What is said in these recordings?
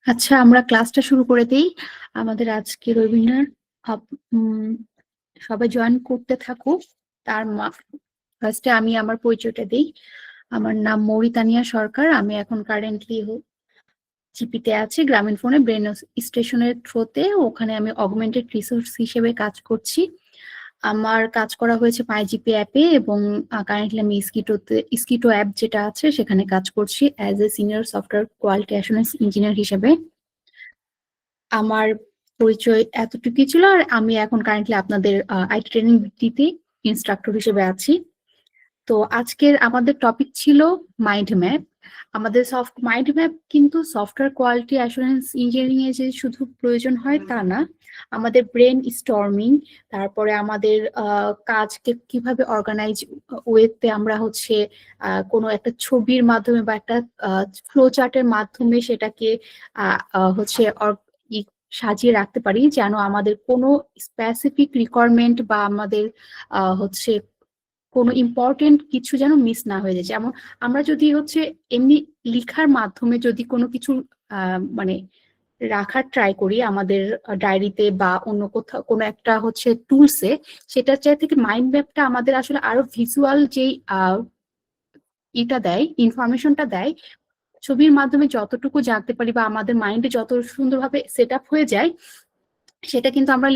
আচ্ছা, আমরা ক্লাসটা শুরু করে দেই। আমাদের আজকের ওয়েবিনার সবাই জয়েন করতে থাকুক। তার ফার্স্টে আমি আমার পরিচয়টা দিই। আমার নাম মৌরিতানিয়া সরকার। আমি এখন কারেন্টলি জিপিতে আছি, গ্রামীণ ফোনে ব্রেন স্টেশনের থ্রোতে। ওখানে আমি অগমেন্টেড রিসোর্স হিসেবে কাজ করছি। আমার কাজ করা হয়েছে মাইজিপি অ্যাপে এবং কারেন্টলি আমি স্কিটো অ্যাপ যেটা আছে সেখানে কাজ করছি as a senior software quality assurance engineer হিসেবে। আমার পরিচয় এতটুকুই ছিল। আর আমি এখন কারেন্টলি আপনাদের আইটি ট্রেনিং ভিত্তিতে ইনস্ট্রাক্টর হিসেবে আছি। তো আজকের আমাদের টপিক ছিল মাইন্ড ম্যাপ। আমাদের মাইন্ড ম্যাপ কিন্তু সফটওয়্যার কোয়ালিটি অ্যাসুরেন্স ইঞ্জিনিয়ারিং এ যে শুধু প্রয়োজন হয় তা না, আমাদের ব্রেন স্টর্মিং, তারপরে আমাদের কাজকে কিভাবে অর্গানাইজ ওয়েতে আমরা কোনো একটা ছবির মাধ্যমে বা একটা ফ্লো চার্টের মাধ্যমে সেটাকে হচ্ছে সাজিয়ে রাখতে পারি, যেন আমাদের কোনো স্পেসিফিক রিকোয়ারমেন্ট বা আমাদের হচ্ছে কোনো ইম্পর্টেন্ট কিছু যেন মিস না হয়ে যায়। যেমন আমরা যদি এমনি লিখার মাধ্যমে যদি কোনো কিছু মানে রাখার ট্রাই করি আমাদের ডায়েরিতে বা অন্য কোথাও কোনো একটা টুলসে, সেটার চাই থেকে মাইন্ড ম্যাপটা আমাদের আসলে আরো ভিজুয়াল যেই এটা দেয়, ইনফরমেশনটা দেয়, ছবির মাধ্যমে যতটুকু জানতে পারি বা আমাদের মাইন্ডে যত সুন্দরভাবে সেট আপ হয়ে যায়, সেটা কিন্তু আমরা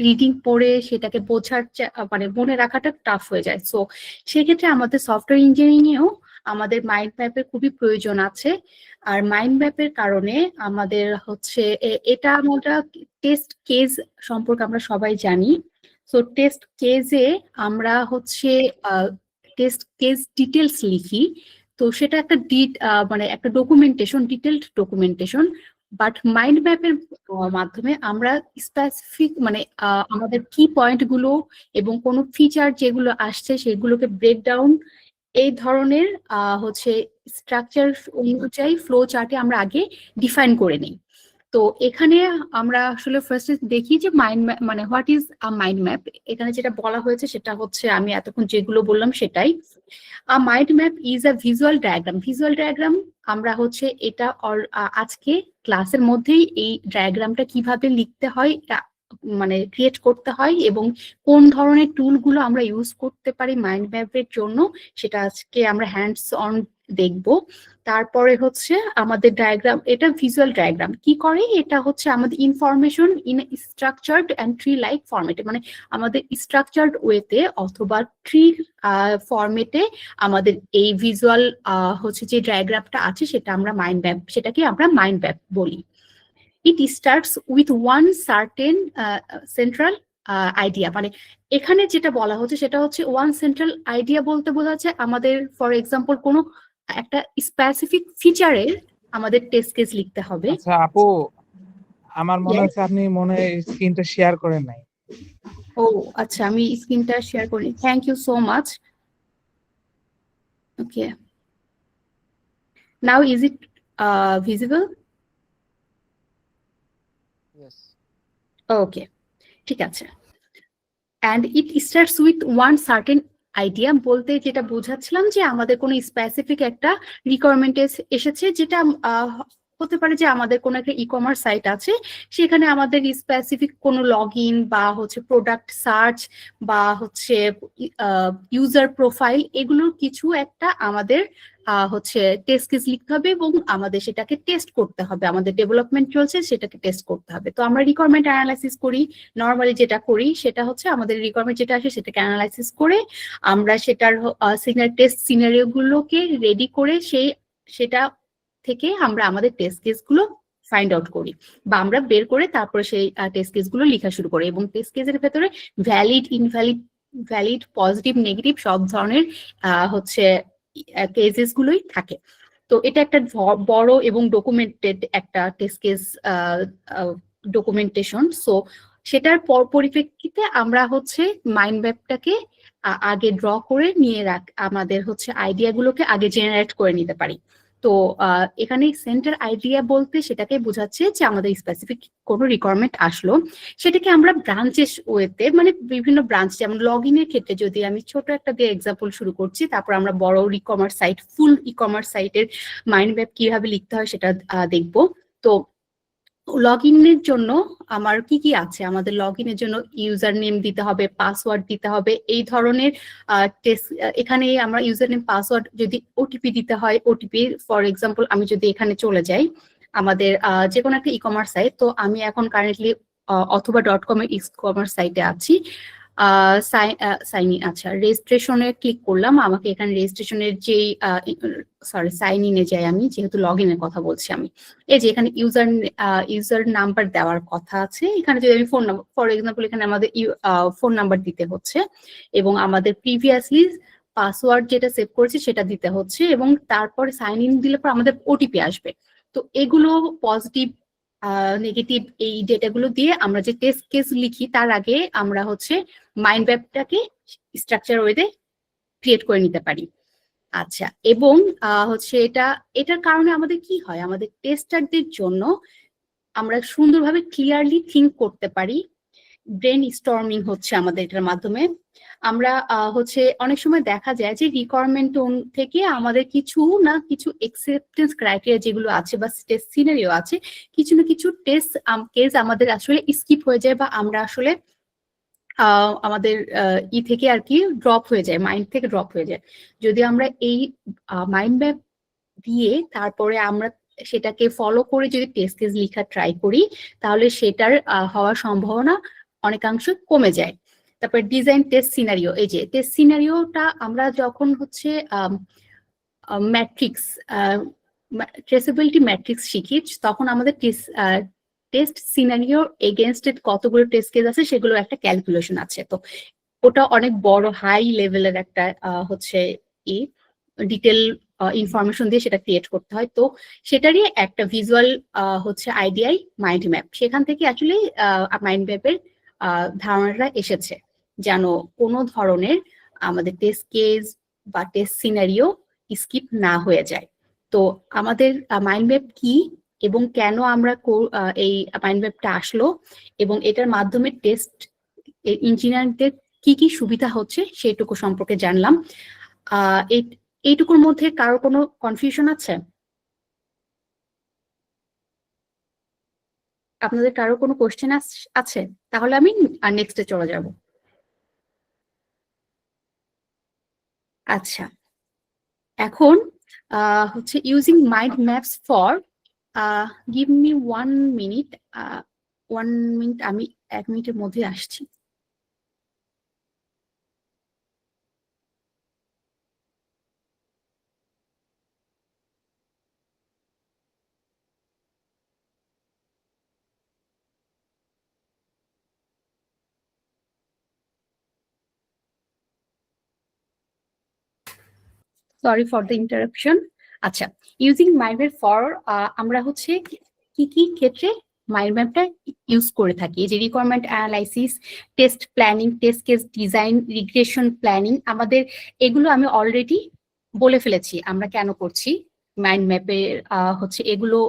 রিডিং পড়ে সেটাকে বোঝার মানে মনে রাখাটা টাফ হয়ে যায়। সো সেক্ষেত্রে আমাদের সফটওয়্যার ইঞ্জিনিয়ারিং এও আমাদের মাইন্ড ম্যাপের খুবই প্রয়োজন আছে। আর মাইন্ড ম্যাপের কারণে আমাদের এটা আমরা টেস্ট কেস সম্পর্কে আমরা সবাই জানি। সো টেস্ট কেসে আমরা টেস্ট কেস ডিটেলস লিখি। তো সেটা একটা মানে একটা documentation, detailed documentation. But mind ম্যাপের মাধ্যমে আমরা স্পেসিফিক মানে আমাদের কি পয়েন্ট গুলো এবং কোনো ফিচার যেগুলো আসছে সেগুলোকে ব্রেকডাউন এই ধরনের স্ট্রাকচার অনুযায়ী ফ্লো চার্টে আমরা আগে ডিফাইন করে নিই। তো এখানে আমরা আসলে ফার্স্টে দেখি যে মাইন্ড ম্যাপ মানে what is a mind map. এখানে যেটা বলা হয়েছে সেটা আমি এতক্ষণ যেগুলো বললাম সেটাই। A mind map is a visual diagram. Visual diagram আমরা এটা আজকে ক্লাসের মধ্যেই এই ডায়াগ্রামটা কিভাবে লিখতে হয় মানে ক্রিয়েট করতে হয় এবং কোন ধরনের টুলগুলো আমরা ইউজ করতে পারি মাইন্ড ম্যাপের জন্য, সেটা আজকে আমরা হ্যান্ডস অন দেখব। তারপরে আমাদের ডায়াগ্রাম, এটা ভিজুয়াল ডায়াগ্রাম কি করে, এটা আমাদের information in structured and tree like ফরম্যাটে, মানে আমাদের স্ট্রাকচার্ড ওয়েতে অথবা ট্রি ফরম্যাটে আমাদের এই ভিজুয়াল যে ডায়াগ্রামটা আছে সেটাকে আমরা মাইন্ড ম্যাপ বলি। ইট starts with one certain central idea. মানে এখানে যেটা বলা হচ্ছে সেটা ওয়ান সেন্ট্রাল আইডিয়া বলতে বোঝাচ্ছে আমাদের ফর এক্সাম্পল কোনো একটা স্পেসিফিক ফিচারের আমাদের টেস্ট কেস লিখতে হবে। আচ্ছা আপু, আমার মনে হচ্ছে আপনি স্ক্রিনটা শেয়ার করেন নাই। ও আচ্ছা, আমি স্ক্রিনটা শেয়ার করি। Thank you so much. Okay, now is it visible? Yes. Okay, ঠিক আছে। And it starts with one certain idea বলতে যেটা বোঝাচ্ছিলাম যে আমাদের কোনো স্পেসিফিক একটা রিকোয়ারমেন্ট এসেছে, যেটা হতে পারে যে আমাদের কোনো একটা ই কমার্স সাইট আছে, সেখানে আমাদের স্পেসিফিক কোনো লগ ইন বা প্রোডাক্ট সার্চ বা ইউজার প্রোফাইল, এগুলোর কিছু একটা আমাদের টেস্ট কেস লিখতে হবে এবং আমাদের সেটাকে টেস্ট করতে হবে। আমাদের ডেভেলপমেন্ট চলছে, সেটাকে টেস্ট করতে হবে। তো আমরা রিকোয়ারমেন্ট অ্যানালাইসিস করি। নর্মালি যেটা করি সেটা আমাদের রিকোয়ারমেন্ট যেটা আসে সেটাকে অ্যানালাইসিস করে আমরা সেটার টেস্ট সিনারিও গুলোকে রেডি করে সেটা থেকে আমরা আমাদের টেস্ট কেস গুলো ফাইন্ড আউট করি বা আমরা বের করে তারপরে সেই টেস্ট কেস গুলো লেখা শুরু করি। এবং টেস্ট কেসের ভেতরে ভ্যালিড পজিটিভ নেগেটিভ সব ধরনের কেসেস গুলোই থাকে। তো এটা একটা বড় এবং ডকুমেন্টেড একটা টেস্ট কেস ডকুমেন্টেশন। সো সেটার পরিপ্রেক্ষিতে আমরা মাইন্ড ম্যাপটাকে আগে ড্র করে নিয়ে আমাদের আইডিয়া গুলোকে আগে জেনারেট করে নিতে পারি। তো তো এখানে সেন্টার আইডিয়া বলতে সেটাকে বোঝাচ্ছে যে আমাদের স্পেসিফিক কোনো রিকোয়ারমেন্ট আসলো, সেটাকে আমরা ব্রাঞ্চেস ওয়েতে, মানে বিভিন্ন ব্রাঞ্চ, যেমন লগ ইনের ক্ষেত্রে যদি আমি ছোট একটা দিয়ে এক্সাম্পল শুরু করছি, তারপর আমরা বড় ই কমার্স সাইট, ফুল ই কমার্স সাইটের মাইন্ড ম্যাপ কিভাবে লিখতে হয় সেটা দেখবো। তো লগ ইনের জন্য আমার কি কি আছে, আমাদের লগ ইনের জন্য ইউজার নেম দিতে হবে, পাসওয়ার্ড দিতে হবে, এই ধরনের টেস্ট। এখানে আমরা ইউজার নেম পাসওয়ার্ড, যদি ওটিপি দিতে হয় ওটিপি, ফর এক্সাম্পল আমি যদি এখানে চলে যাই আমাদের যে কোনো একটা ই কমার্স সাইট, তো আমি এখন কারেন্টলি অথবা .com এর ই কমার্স সাইটে আছি। সাইন ইন, আচ্ছা রেজিস্ট্রেশনে ক্লিক করলাম, আমাকে এখানে রেজিস্ট্রেশনের যেই সাইন ইনে যাই আমি, যেহেতু লগ ইনের কথা বলছি আমি, এই যে এখানে ইউজার নাম্বার দেওয়ার কথা আছে, এখানে যদি আমি ফোন নাম্বার, ফর এক্সাম্পল এখানে আমাদের ফোন নাম্বার দিতে হচ্ছে, এবং আমাদের প্রিভিয়াসলি পাসওয়ার্ড যেটা সেভ করেছি সেটা দিতে হচ্ছে, এবং তারপরে সাইন ইন দিলে পর আমাদের ওটিপি আসবে। তো এগুলো পজিটিভ নেগেটিভ এই ডেটাগুলো দিয়ে আমরা যে টেস্ট কেস লিখি তার আগে আমরা হচ্ছে মাইন্ড ম্যাপটাকে স্ট্রাকচার ওয়েতে ক্রিয়েট করে নিতে পারি। আচ্ছা, এবং হচ্ছে এটার কারণে আমাদের কি হয়, আমাদের টেস্টারদের জন্য আমরা সুন্দরভাবে ক্লিয়ারলি থিঙ্ক করতে পারি। ব্রেন স্টর্মিং হচ্ছে আমাদের এটার মাধ্যমে। আমরা হচ্ছে অনেক সময় দেখা যায় যে রিকোয়ারমেন্ট থেকে আমাদের কিছু না কিছু একসেপ্টেন্স ক্রাইটেরিয়া যেগুলো আছে বা টেস্ট সিনারিও আছে, কিছু না কিছু টেস্ট কেস আমাদের আসলে স্কিপ হয়ে যায়, বা আমরা আসলে আমাদের থেকে আর কি ড্রপ হয়ে যায়, মাইন্ড থেকে ড্রপ হয়ে যায়। যদি আমরা এই মাইন্ড ম্যাপ দিয়ে তারপরে আমরা সেটাকে ফলো করে যদি টেস্ট কেস লেখা ট্রাই করি, তাহলে সেটার হওয়ার সম্ভাবনা অনেকাংশ কমে যায়। তারপর ডিজাইন টেস্ট সিনারিও, এই যে টেস্ট সিনারিওটা আমরা যখন হচ্ছে ম্যাট্রিক্স, ট্রেসেবিলিটি ম্যাট্রিক্স শিখি, তখন আমাদের টেস্ট সিনারিও এগেনস্ট কতগুলো টেস্ট কেস আছে সেগুলো একটা ক্যালকুলেশন আছে। তো ওটা অনেক বড় হাই লেভেলের একটা হচ্ছে ডিটেল ইনফরমেশন দিয়ে সেটা ক্রিয়েট করতে হয়। তো সেটারই একটা ভিজুয়াল হচ্ছে আইডিয়াই মাইন্ড ম্যাপ। সেখান থেকে আসলে মাইন্ড ম্যাপের ধারণাটা এসেছে, যেন কোনো ধরনের আমাদের টেস্ট কেস বা টেস্ট সিনারিও স্কিপ না হয়ে যায়। তো আমাদের মাইন্ড ম্যাপ কি এবং কেন আমরা এই মাইন্ড ম্যাপটা আসলো, এবং এটার মাধ্যমে টেস্ট ইঞ্জিনিয়ারদের কি কি সুবিধা হচ্ছে সেইটুকু সম্পর্কে জানলাম। এইটুকুর মধ্যে কারো কোনো কনফিউশন আছে? আপনাদের কারো কোনো কোশ্চেন আছে? তাহলে আমি নেক্সটে চলে যাব। আচ্ছা, এখন হচ্ছে using mind maps for, give me 1 minute, 1 minute, আমি 1 মিনিটের মধ্যে আসছি। Sorry for the interruption. আচ্ছা, ইউজিং মাইন্ড ম্যাপ ফর, আমরা হচ্ছে কি কি ক্ষেত্রে মাইন্ড ম্যাপটা ইউজ করে থাকি, যে requirement analysis, test planning, test case design, regression planning, আমাদের এগুলো আমি অলরেডি বলে ফেলেছি আমরা কেন করছি। মাইন্ড ম্যাপের হচ্ছে এগুলো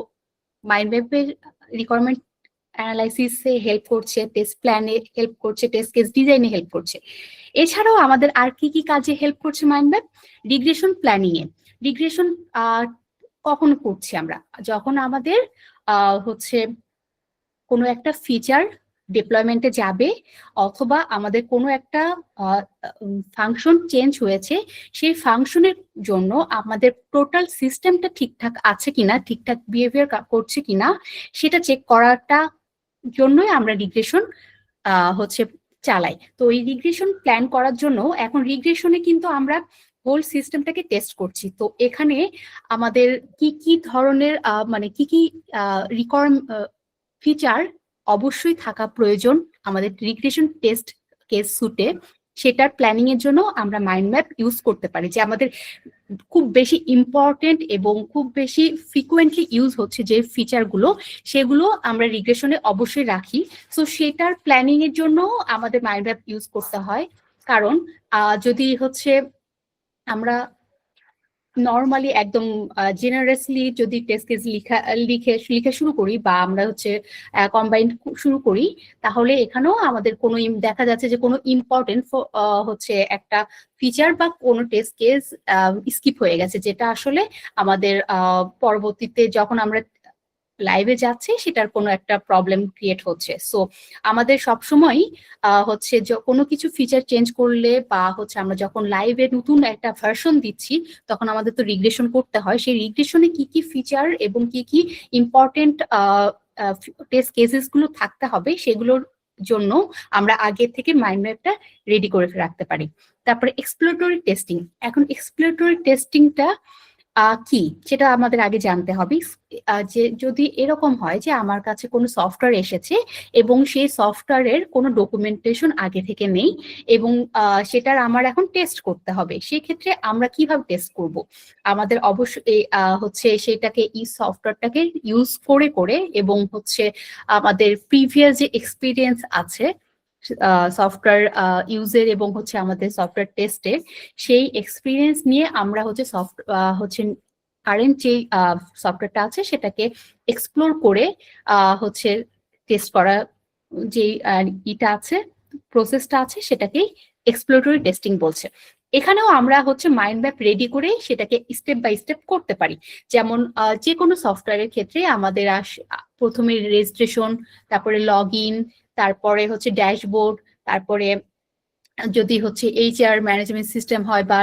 মাইন্ড ম্যাপের রিকোয়ারমেন্ট অ্যানালাইসিসে হেল্প করছে, টেস্ট প্ল্যানে হেল্প করছে, টেস্ট কেস ডিজাইনে হেল্প করছে। এছাড়াও আমাদের আর কি কি কাজে হেল্প করছে মাইন্ড ম্যাপ? রিগ্রেশন প্ল্যানিং এ। রিগ্রেশন কখন করছি আমরা? যখন আমাদের হচ্ছে কোনো একটা ফিচার ডিপ্লয়মেন্টে যাবে, অথবা আমাদের কোনো একটা ফাংশন চেঞ্জ হয়েছে, সেই ফাংশনের জন্য আমাদের টোটাল সিস্টেমটা ঠিকঠাক আছে কিনা, ঠিকঠাক বিহেভিয়ার করছে কিনা, সেটা চেক করাটা জন্যই আমরা রিগ্রেশন হচ্ছে চালাই। তো এই রিগ্রেশন প্ল্যান করার জন্য এখন রিগ্রেশনে কিন্তু আমরা হোল সিস্টেমটাকে টেস্ট করছি। তো এখানে আমাদের কি কি ধরনের মানে কি কি ফিচার অবশ্যই থাকা প্রয়োজন আমাদের রিগ্রেশন টেস্ট কেস সুটে, সেটার প্ল্যানিং এর জন্য আমরা মাইন্ড ম্যাপ ইউজ করতে পারি। যে আমাদের খুব বেশি ইম্পর্টেন্ট এবং খুব বেশি ফ্রিকুয়েন্টলি ইউজ হচ্ছে যে ফিচারগুলো, সেগুলো আমরা রিগ্রেশনে অবশ্যই রাখি। সো সেটার প্ল্যানিং এর জন্য আমাদের মাইন্ড ম্যাপ ইউজ করতে হয়। কারণ যদি হচ্ছে আমরা নর্মালি একদম জেনারেসলি যদি টেস্ট কেস লিখে শুরু করি বা আমরা হচ্ছে কম্বাইন্ড শুরু করি, তাহলে এখানেও আমাদের কোনো দেখা যাচ্ছে যে কোনো ইম্পর্টেন্ট হচ্ছে একটা ফিচার বা কোনো টেস্ট কেস স্কিপ হয়ে গেছে, যেটা আসলে আমাদের পরবর্তীতে যখন আমরা লাইভে যাচ্ছে সেটার কোনো একটা প্রবলেম ক্রিয়েট হচ্ছে। সো আমাদের সবসময় হচ্ছে কোনো কিছু ফিচার চেঞ্জ করলে বা হচ্ছে আমরা যখন লাইভে নতুন একটা ভার্সন দিচ্ছি, তখন আমাদের তো রিগ্রেশন করতে হয়। সেই রিগ্রেশনে কি কি ফিচার এবং কি কি ইম্পর্টেন্ট টেস্ট কেসেস গুলো থাকতে হবে, সেগুলোর জন্য আমরা আগে থেকে মাইন্ড ম্যাপটা রেডি করে রাখতে পারি। তারপরে এক্সপ্লোরেটরি টেস্টিং। এখন এক্সপ্লোরেটরি টেস্টিংটা কি সেটা আমাদের আগে জানতে হবে। যে যদি এরকম হয় যে আমার কাছে কোনো সফটওয়্যার এসেছে এবং সেই সফটওয়্যারের কোনো ডকুমেন্টেশন আগে থেকে নেই এবং সেটার আমার এখন টেস্ট করতে হবে, সেক্ষেত্রে আমরা কিভাবে টেস্ট করব? আমাদের অবশ্যই হচ্ছে সেটাকে সফটওয়্যারটাকে ইউজ করে করে এবং হচ্ছে আমাদের প্রিভিয়াস যে এক্সপিরিয়েন্স আছে সফটওয়্যার ইউজের এবং হচ্ছে আমাদের সফটওয়্যার টেস্টের, সেই এক্সপিরিয়েন্স নিয়ে আমরা হচ্ছে কারেন্ট যে সফটওয়্যারটা আছে সেটাকে এক্সপ্লোর করে হচ্ছে টেস্ট করা যে ইটা আছে, প্রসেসটা আছে, সেটাকেই এক্সপ্লোরেটরি টেস্টিং বলছে। এখানেও আমরা হচ্ছে মাইন্ড ম্যাপ রেডি করে সেটাকে স্টেপ বাই স্টেপ করতে পারি। যেমন যে কোনো সফটওয়্যারের ক্ষেত্রে আমাদের প্রথমে রেজিস্ট্রেশন, তারপরে লগ ইন, তারপরে হচ্ছে ড্যাশবোর্ড, তারপরে যদি হচ্ছে এইচআর ম্যানেজমেন্ট সিস্টেম হয় বা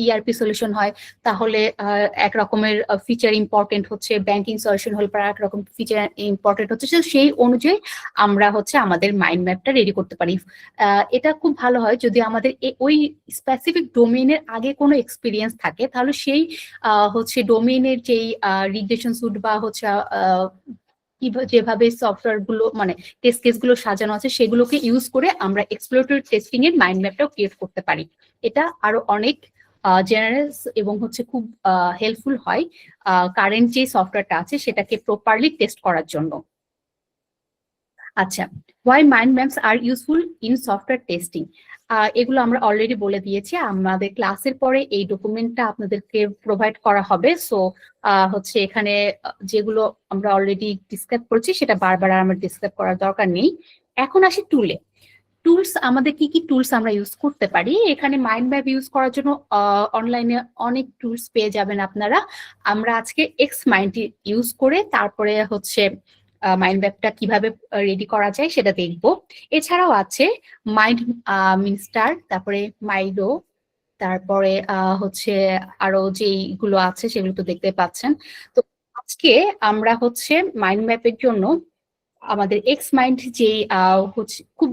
ইআরপি সলিউশন হয়, তাহলে এক রকমের ফিচার ইম্পর্টেন্ট হচ্ছে, ব্যাংকিং সলিউশন হলে এক রকম ফিচার ইম্পর্টেন্ট হচ্ছে। সেই অনুযায়ী আমরা হচ্ছে আমাদের মাইন্ড ম্যাপটা রেডি করতে পারি। এটা খুব ভালো হয় যদি আমাদের ওই স্পেসিফিক ডোমেইনের আগে কোনো এক্সপিরিয়েন্স থাকে, তাহলে সেই হচ্ছে ডোমেইনের যেই রিগ্রেশন স্যুট বা হচ্ছে যেভাবে সফটওয়্যার গুলো মানে টেস্ট কেস গুলো সাজানো আছে সেগুলোকে ইউজ করে আমরা এক্সপ্লোরেটরি টেস্টিং এর মাইন্ড ম্যাপটাও ক্রিয়েট করতে পারি। এটা আরো অনেক জেনারেলস এবং হচ্ছে খুব হেল্পফুল হয় কারেন্ট যে সফটওয়্যারটা আছে সেটাকে প্রপারলি টেস্ট করার জন্য। আচ্ছা, why mind maps are useful in software testing, এগুলো আমরা অলরেডি বলে দিয়েছি। আমাদের ক্লাসের পরে এই ডকুমেন্টটা আপনাদেরকে প্রোভাইড করা হবে। সো হচ্ছে এখানে যেগুলো আমরা অলরেডি ডিসক্রাইব করেছি সেটা বারবার আমার ডিসক্রাইব করার দরকার নেই। এখন আসি টুলে। টুলস, আমাদের কি কি টুলস আমরা ইউজ করতে পারি? এখানে মাইন্ড ম্যাপ ইউজ করার জন্য অনলাইনে অনেক টুলস পেয়ে যাবেন আপনারা। আমরা আজকে এক্স মাইন্ড ইউজ করে তারপরে হচ্ছে মাইন্ড ম্যাপটা কিভাবে রেডি করা যায় সেটা দেখবো। এছাড়াও আছে মাইন্ড মিনস্টার, তারপরে মাইডো, তারপরে হচ্ছে আরো যেগুলো আছে সেগুলো তো দেখতে পাচ্ছেন। তো আজকে আমরা হচ্ছে মাইন্ড ম্যাপের জন্য আমাদের এক্স মাইন্ড যে হচ্ছে খুব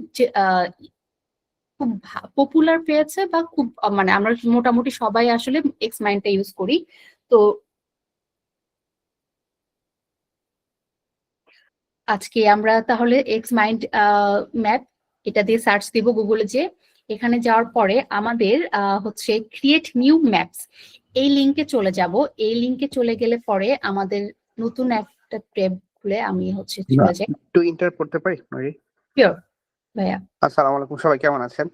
খুব পপুলার পেয়েছে বা খুব মানে আমরা মোটামুটি সবাই আসলে এক্স মাইন্ডটা ইউজ করি। তো আজকে আমরা তাহলে এক্স মাইন্ড ম্যাপ এটা দিয়ে সার্চ দিব গুগলে, যে এখানে যাওয়ার পরে আমাদের হচ্ছে ক্রিয়েট নিউ ম্যাপস এই লিঙ্কে চলে যাব। এই লিঙ্কে চলে গেলে পরে আমাদের নতুন একটা ট্যাব খুলে আমি হচ্ছে চলে যাই। একটু ইন্টার করতে পারি? শিওর ভাইয়া। আসসালামু আলাইকুম, সবাই কেমন আছেন?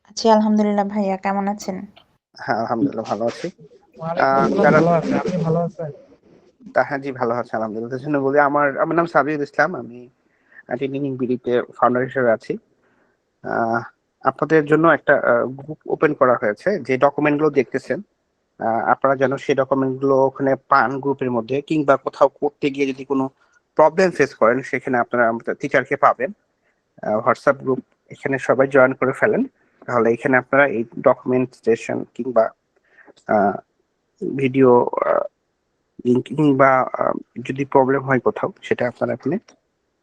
আছি আলহামদুলিল্লাহ। ভাইয়া কেমন আছেন? হ্যাঁ, আলহামদুলিল্লাহ ভালো আছি। ভালো আছে, আপনি ভালো আছেন? হ্যাঁ জি, ভালো আছি আলহামদুলিল্লাহ। তার জন্য বলি আমার নাম সাবিউল ইসলাম, আমি ট্রেনিং বিডিতে ফাউন্ডার হিসেবে আছি। আপনাদের জন্য একটা গ্রুপ ওপেন করা হয়েছে। যে ডকুমেন্টগুলো দেখতেছেন আপনারা যেন সেই ডকুমেন্টগুলো ওখানে পান গ্রুপের মধ্যে, কিংবা কোথাও করতে গিয়ে যদি কোনো প্রবলেম ফেস করেন সেখানে আপনারা আমাদের টিচারকে পাবেন। হোয়াটসঅ্যাপ গ্রুপ, এখানে সবাই জয়েন করে ফেলেন, তাহলে এখানে আপনারা এই ডকুমেন্টেশন কিংবা ভিডিও লিঙ্ক কিংবা যদি প্রবলেম হয় কোথাও সেটা আপনারা এখানে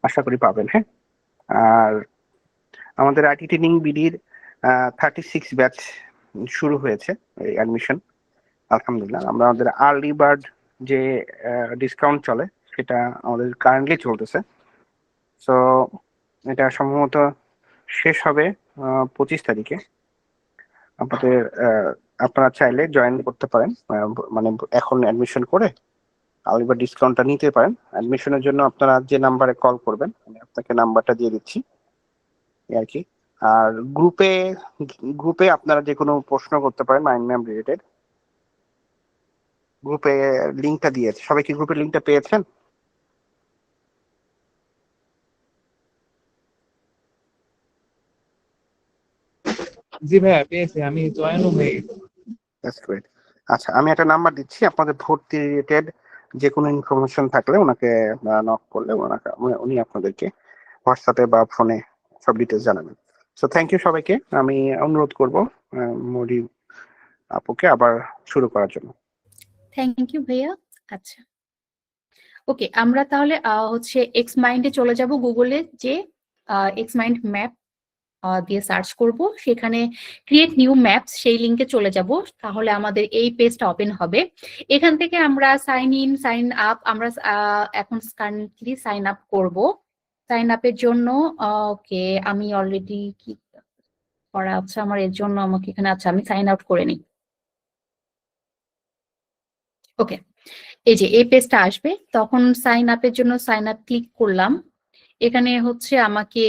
আশা করি পাবেন। হ্যাঁ, আর আমাদের আইটি ট্রেনিং বিডির 36 ব্যাচ শুরু হয়েছে এই অ্যাডমিশন। আলহামদুলিল্লাহ আমরা আমাদের আর্লি বার্ড যে ডিসকাউন্ট চলে সেটা আমাদের কারেন্টলি চলতেছে। সো এটা সম্ভবত শেষ হবে 25 তারিখে। আপনাদের আপনারা চাইলে জয়েন করতে পারেন, মানে এখন অ্যাডমিশন করে আলিবার ডিসকাউন্টটা নিতে পারেন। অ্যাডমিশনের জন্য আপনারা যে নাম্বারে কল করবেন, আমি আপনাকে নাম্বারটা দিয়ে দিচ্ছি আর কি। আর গ্রুপে গ্রুপে আপনারা যে কোনো প্রশ্ন করতে পারেন মাইন্ড ম্যাপ রিলেটেড। গ্রুপে লিঙ্কটা দিয়েছে, সবাই কি গ্রুপের লিঙ্কটা পেয়েছেন? জি ভাইয়া পেয়েছি, আমি জয়েনও হয়ে গেছি। That's great. আচ্ছা, আমি একটা নাম্বার দিচ্ছি, আপনাদের ভর্তি রিলেটেড যে কোনো ইনফরমেশন থাকলে ওনাকে নক করলে উনি আপনাদেরকে হোয়াটসঅ্যাপে বা ফোনে সব ডিটেলস জানাবেন। সো থ্যাংক ইউ সবাইকে। আমি অনুরোধ করব মরি আপুকে আবার শুরু করার জন্য। থ্যাংক ইউ ভাইয়া। আচ্ছা, ওকে, আমরা তাহলে হচ্ছে এক্স মাইন্ডে চলে যাব। গুগলে যে এক্স মাইন্ড ম্যাপ দিয়ে সার্চ করব, সেখানে ক্রিয়েট নিউ ম্যাপস সেই লিঙ্কে চলে যাব। তাহলে আমাদের এই পেজটা ওপেন হবে। এখান থেকে আমরা সাইন ইন, সাইন আপ, আমরা এখন কারেন্টলি সাইন আপ করব। সাইন আপের জন্য ওকে, আমি অলরেডি কি করা আছে আমার, এর জন্য আমাকে এখানে, আচ্ছা আমি সাইন আউট করে নিই। ওকে, এই যে এই পেজটা আসবে, তখন সাইন আপের জন্য সাইন আপ ক্লিক করলাম। এখানে হচ্ছে আমাকে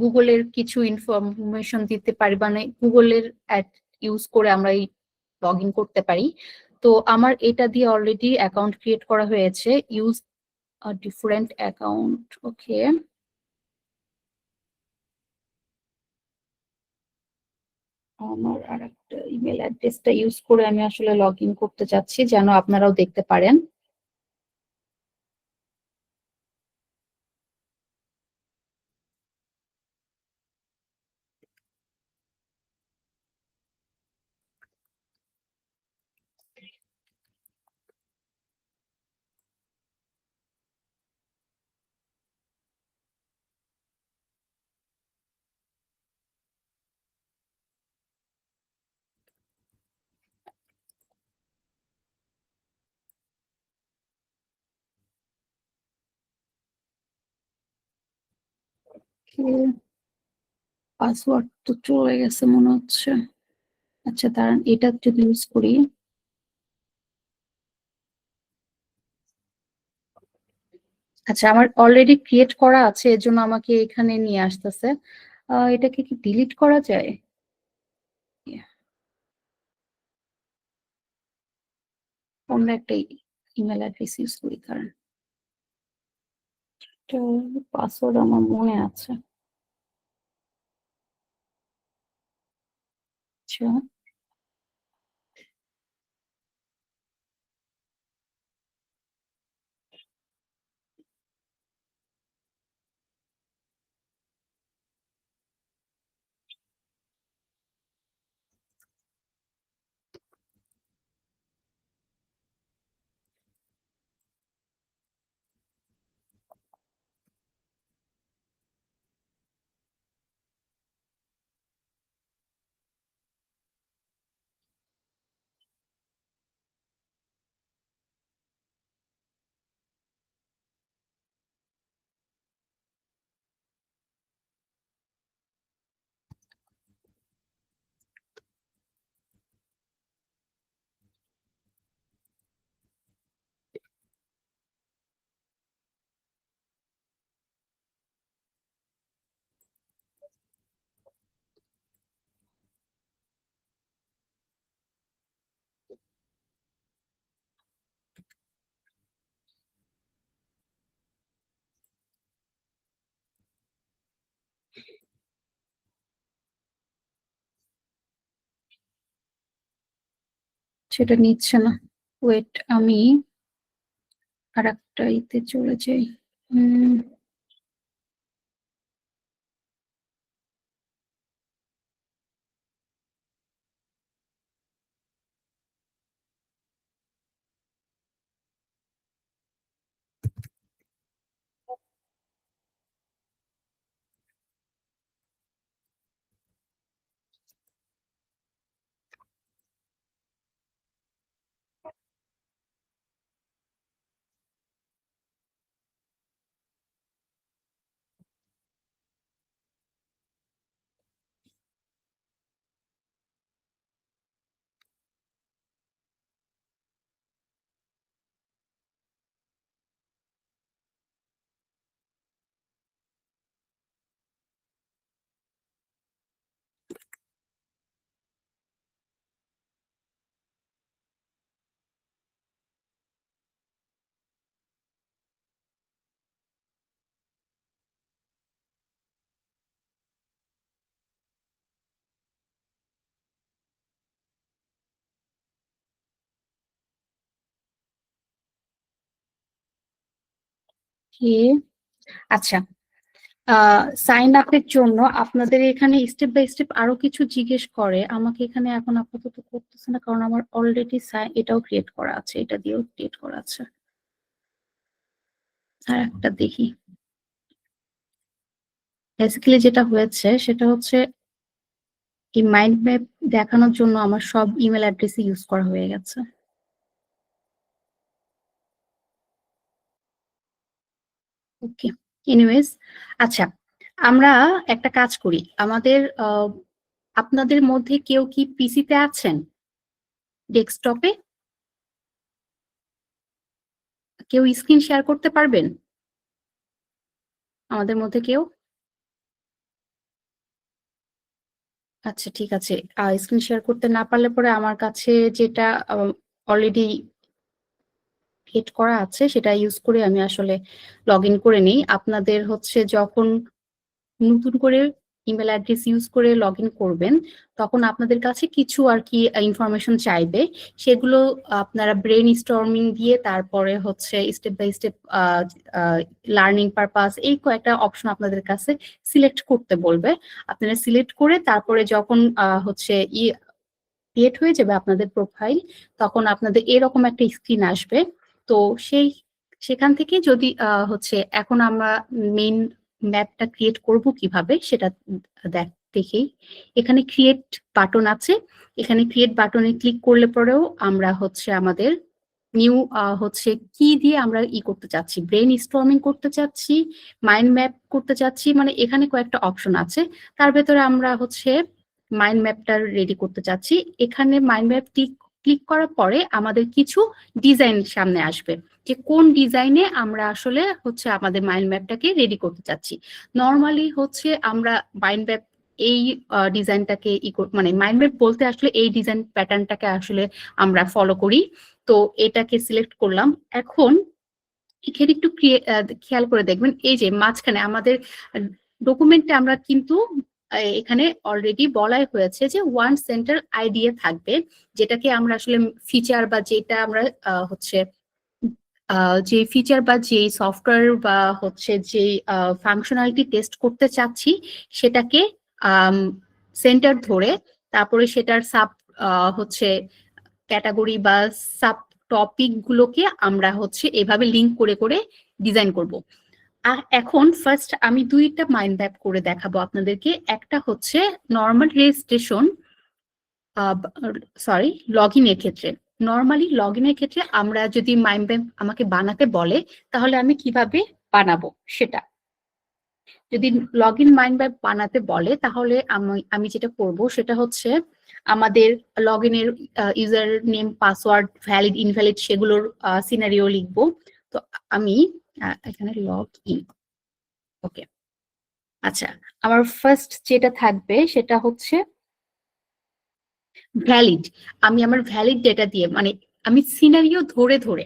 গুগলের কিছু ইনফরমেশন দিতে পারি, মানে গুগলের অ্যাড ইউজ করে আমরা এই লগ ইন করতে পারি। তো আমার এটা দিয়ে অলরেডি অ্যাকাউন্ট ক্রিয়েট করা হয়েছে। ইউজ ডিফারেন্ট অ্যাকাউন্ট, ওকে। আমার আর একটা ইমেল অ্যাড্রেসটা ইউজ করে আমি আসলে লগ ইন করতে চাচ্ছি, যেন আপনারাও দেখতে পারেন। পাসওয়ার্ড তো চলে গেছে মনে হচ্ছে। আচ্ছা দাঁড়ান, এটা যদি ইউজ করি। আচ্ছা, আমার অলরেডি ক্রিয়েট করা আছে, এর জন্য আমাকে এখানে নিয়ে আসতেছে। এটাকে কি ডিলিট করা যায়? অন্য একটা ইমেল অ্যাড্রেস ইউজ করি, কারণ পাসওয়ার্ড আমার মনে আছে। আচ্ছা, সেটা নিচ্ছে না। ওয়েট, আমি আর একটা ইতে চলে যাই। আচ্ছা, সাইন আপের জন্য আপনাদের এখানে স্টেপ বাই স্টেপ আরো কিছু জিজ্ঞেস করে, আমাকে এখানে এখন আপাতত করতেছে না, কারণ আমার অলরেডি এটাও ক্রিয়েট করা আছে, এটা দিয়েও ক্রিয়েট করা আছে। আর একটা দেখি, বেসিক্যালি যেটা হয়েছে সেটা হচ্ছে এই মাইন্ড ম্যাপ দেখানোর জন্য আমার সব ইমেল অ্যাড্রেসই ইউজ করা হয়ে গেছে। ওকে, এনিওয়েজ, আচ্ছা আমরা একটা কাজ করি, আমাদের আপনাদের মধ্যে কেউ কি পিসিতে আছেন, ডেস্কটপে? কেউ স্ক্রিন শেয়ার করতে পারবেন আমাদের মধ্যে কেউ? আচ্ছা ঠিক আছে, স্ক্রিন শেয়ার করতে না পারলে পরে আমার কাছে যেটা অলরেডি ক্রিয়েট করা আছে সেটা ইউজ করে আমি আসলে লগ ইন করে নিই। আপনাদের হচ্ছে যখন নতুন করে ইমেল অ্যাড্রেস ইউজ করে লগ ইন করবেন তখন আপনাদের কাছে কিছু আর কি ইনফরমেশন চাইবে, সেগুলো আপনারা ব্রেন স্টর্মিং দিয়ে তারপরে হচ্ছে step by step learning purpose এই কয়েকটা অপশন আপনাদের কাছে সিলেক্ট করতে বলবে। আপনারা সিলেক্ট করে তারপরে যখন হচ্ছে ক্রিয়েট হয়ে যাবে আপনাদের প্রোফাইল, তখন আপনাদের এরকম একটা স্ক্রিন আসবে। তো সেখান থেকে যদি হচ্ছে এখন আমরা মেইন ম্যাপটা ক্রিয়েট করব কিভাবে সেটা দেখেই, এখানে ক্রিয়েট বাটন আছে, এখানে ক্রিয়েট বাটনে ক্লিক করলে পরেও আমরা হচ্ছে আমাদের নিউ হচ্ছে কি দিয়ে আমরা করতে চাচ্ছি, ব্রেন স্টর্মিং করতে চাচ্ছি, মাইন্ড ম্যাপ করতে চাচ্ছি, মানে এখানে কয়েকটা অপশন আছে, তার ভেতরে আমরা হচ্ছে মাইন্ড ম্যাপটা রেডি করতে চাচ্ছি। এখানে মাইন্ড ম্যাপ ক্লিক করার পরে আমাদের কিছু ডিজাইন সামনে আসবে, যে কোন ডিজাইনে আমরা আসলে হচ্ছে আমাদের মাইন্ড ম্যাপটাকে রেডি করতে চাচ্ছি। নর্মালি হচ্ছে আমরা মাইন্ড ম্যাপ এই ডিজাইনটাকে মানে মাইন্ড ম্যাপ বলতে আসলে এই ডিজাইন প্যাটার্নটাকে আসলে আমরা ফলো করি। তো এটাকে সিলেক্ট করলাম। এখন এখানে একটু খেয়াল করে দেখবেন, এই যে মাঝখানে আমাদের ডকুমেন্টে আমরা কিন্তু এখানে অলরেডি বলাই হয়েছে যে ওয়ান সেন্টার আইডিয়া থাকবে, যেটাকে আমরা আসলে ফিচার বা যেটা আমরা হচ্ছে যে ফিচার বা যে সফটওয়্যার বা হচ্ছে যে ফাংশনালিটি টেস্ট করতে চাচ্ছি সেটাকে সেন্টার ধরে তারপরে সেটার সাব হচ্ছে ক্যাটাগরি বা সাব টপিক গুলোকে আমরা হচ্ছে এভাবে লিঙ্ক করে করে ডিজাইন করব। এখন ফার্স্ট আমি দুইটা মাইন্ড ম্যাপ করে দেখাবো আপনাদেরকে। একটা হচ্ছে নর্মাল রেজিস্ট্রেশন সরি লগ ইনের ক্ষেত্রে, নর্মালি লগ ইনের ক্ষেত্রে আমরা যদি মাইন্ড ম্যাপ আমাকে বানাতে বলে তাহলে আমি কিভাবে বানাবো সেটা। যদি লগ ইন মাইন্ড ম্যাপ বানাতে বলে তাহলে আমি যেটা করব সেটা হচ্ছে আমাদের লগ ইনের user name password valid invalid সেগুলোর সিনারিও লিখবো। তো আমি এখানে লগ ইন, ওকে আচ্ছা, আমার ফার্স্ট যেটা থাকবে সেটা হচ্ছে ভ্যালিড। আমি আমার ভ্যালিড ডেটা দিয়ে মানে আমি সিনারিও ধরে ধরে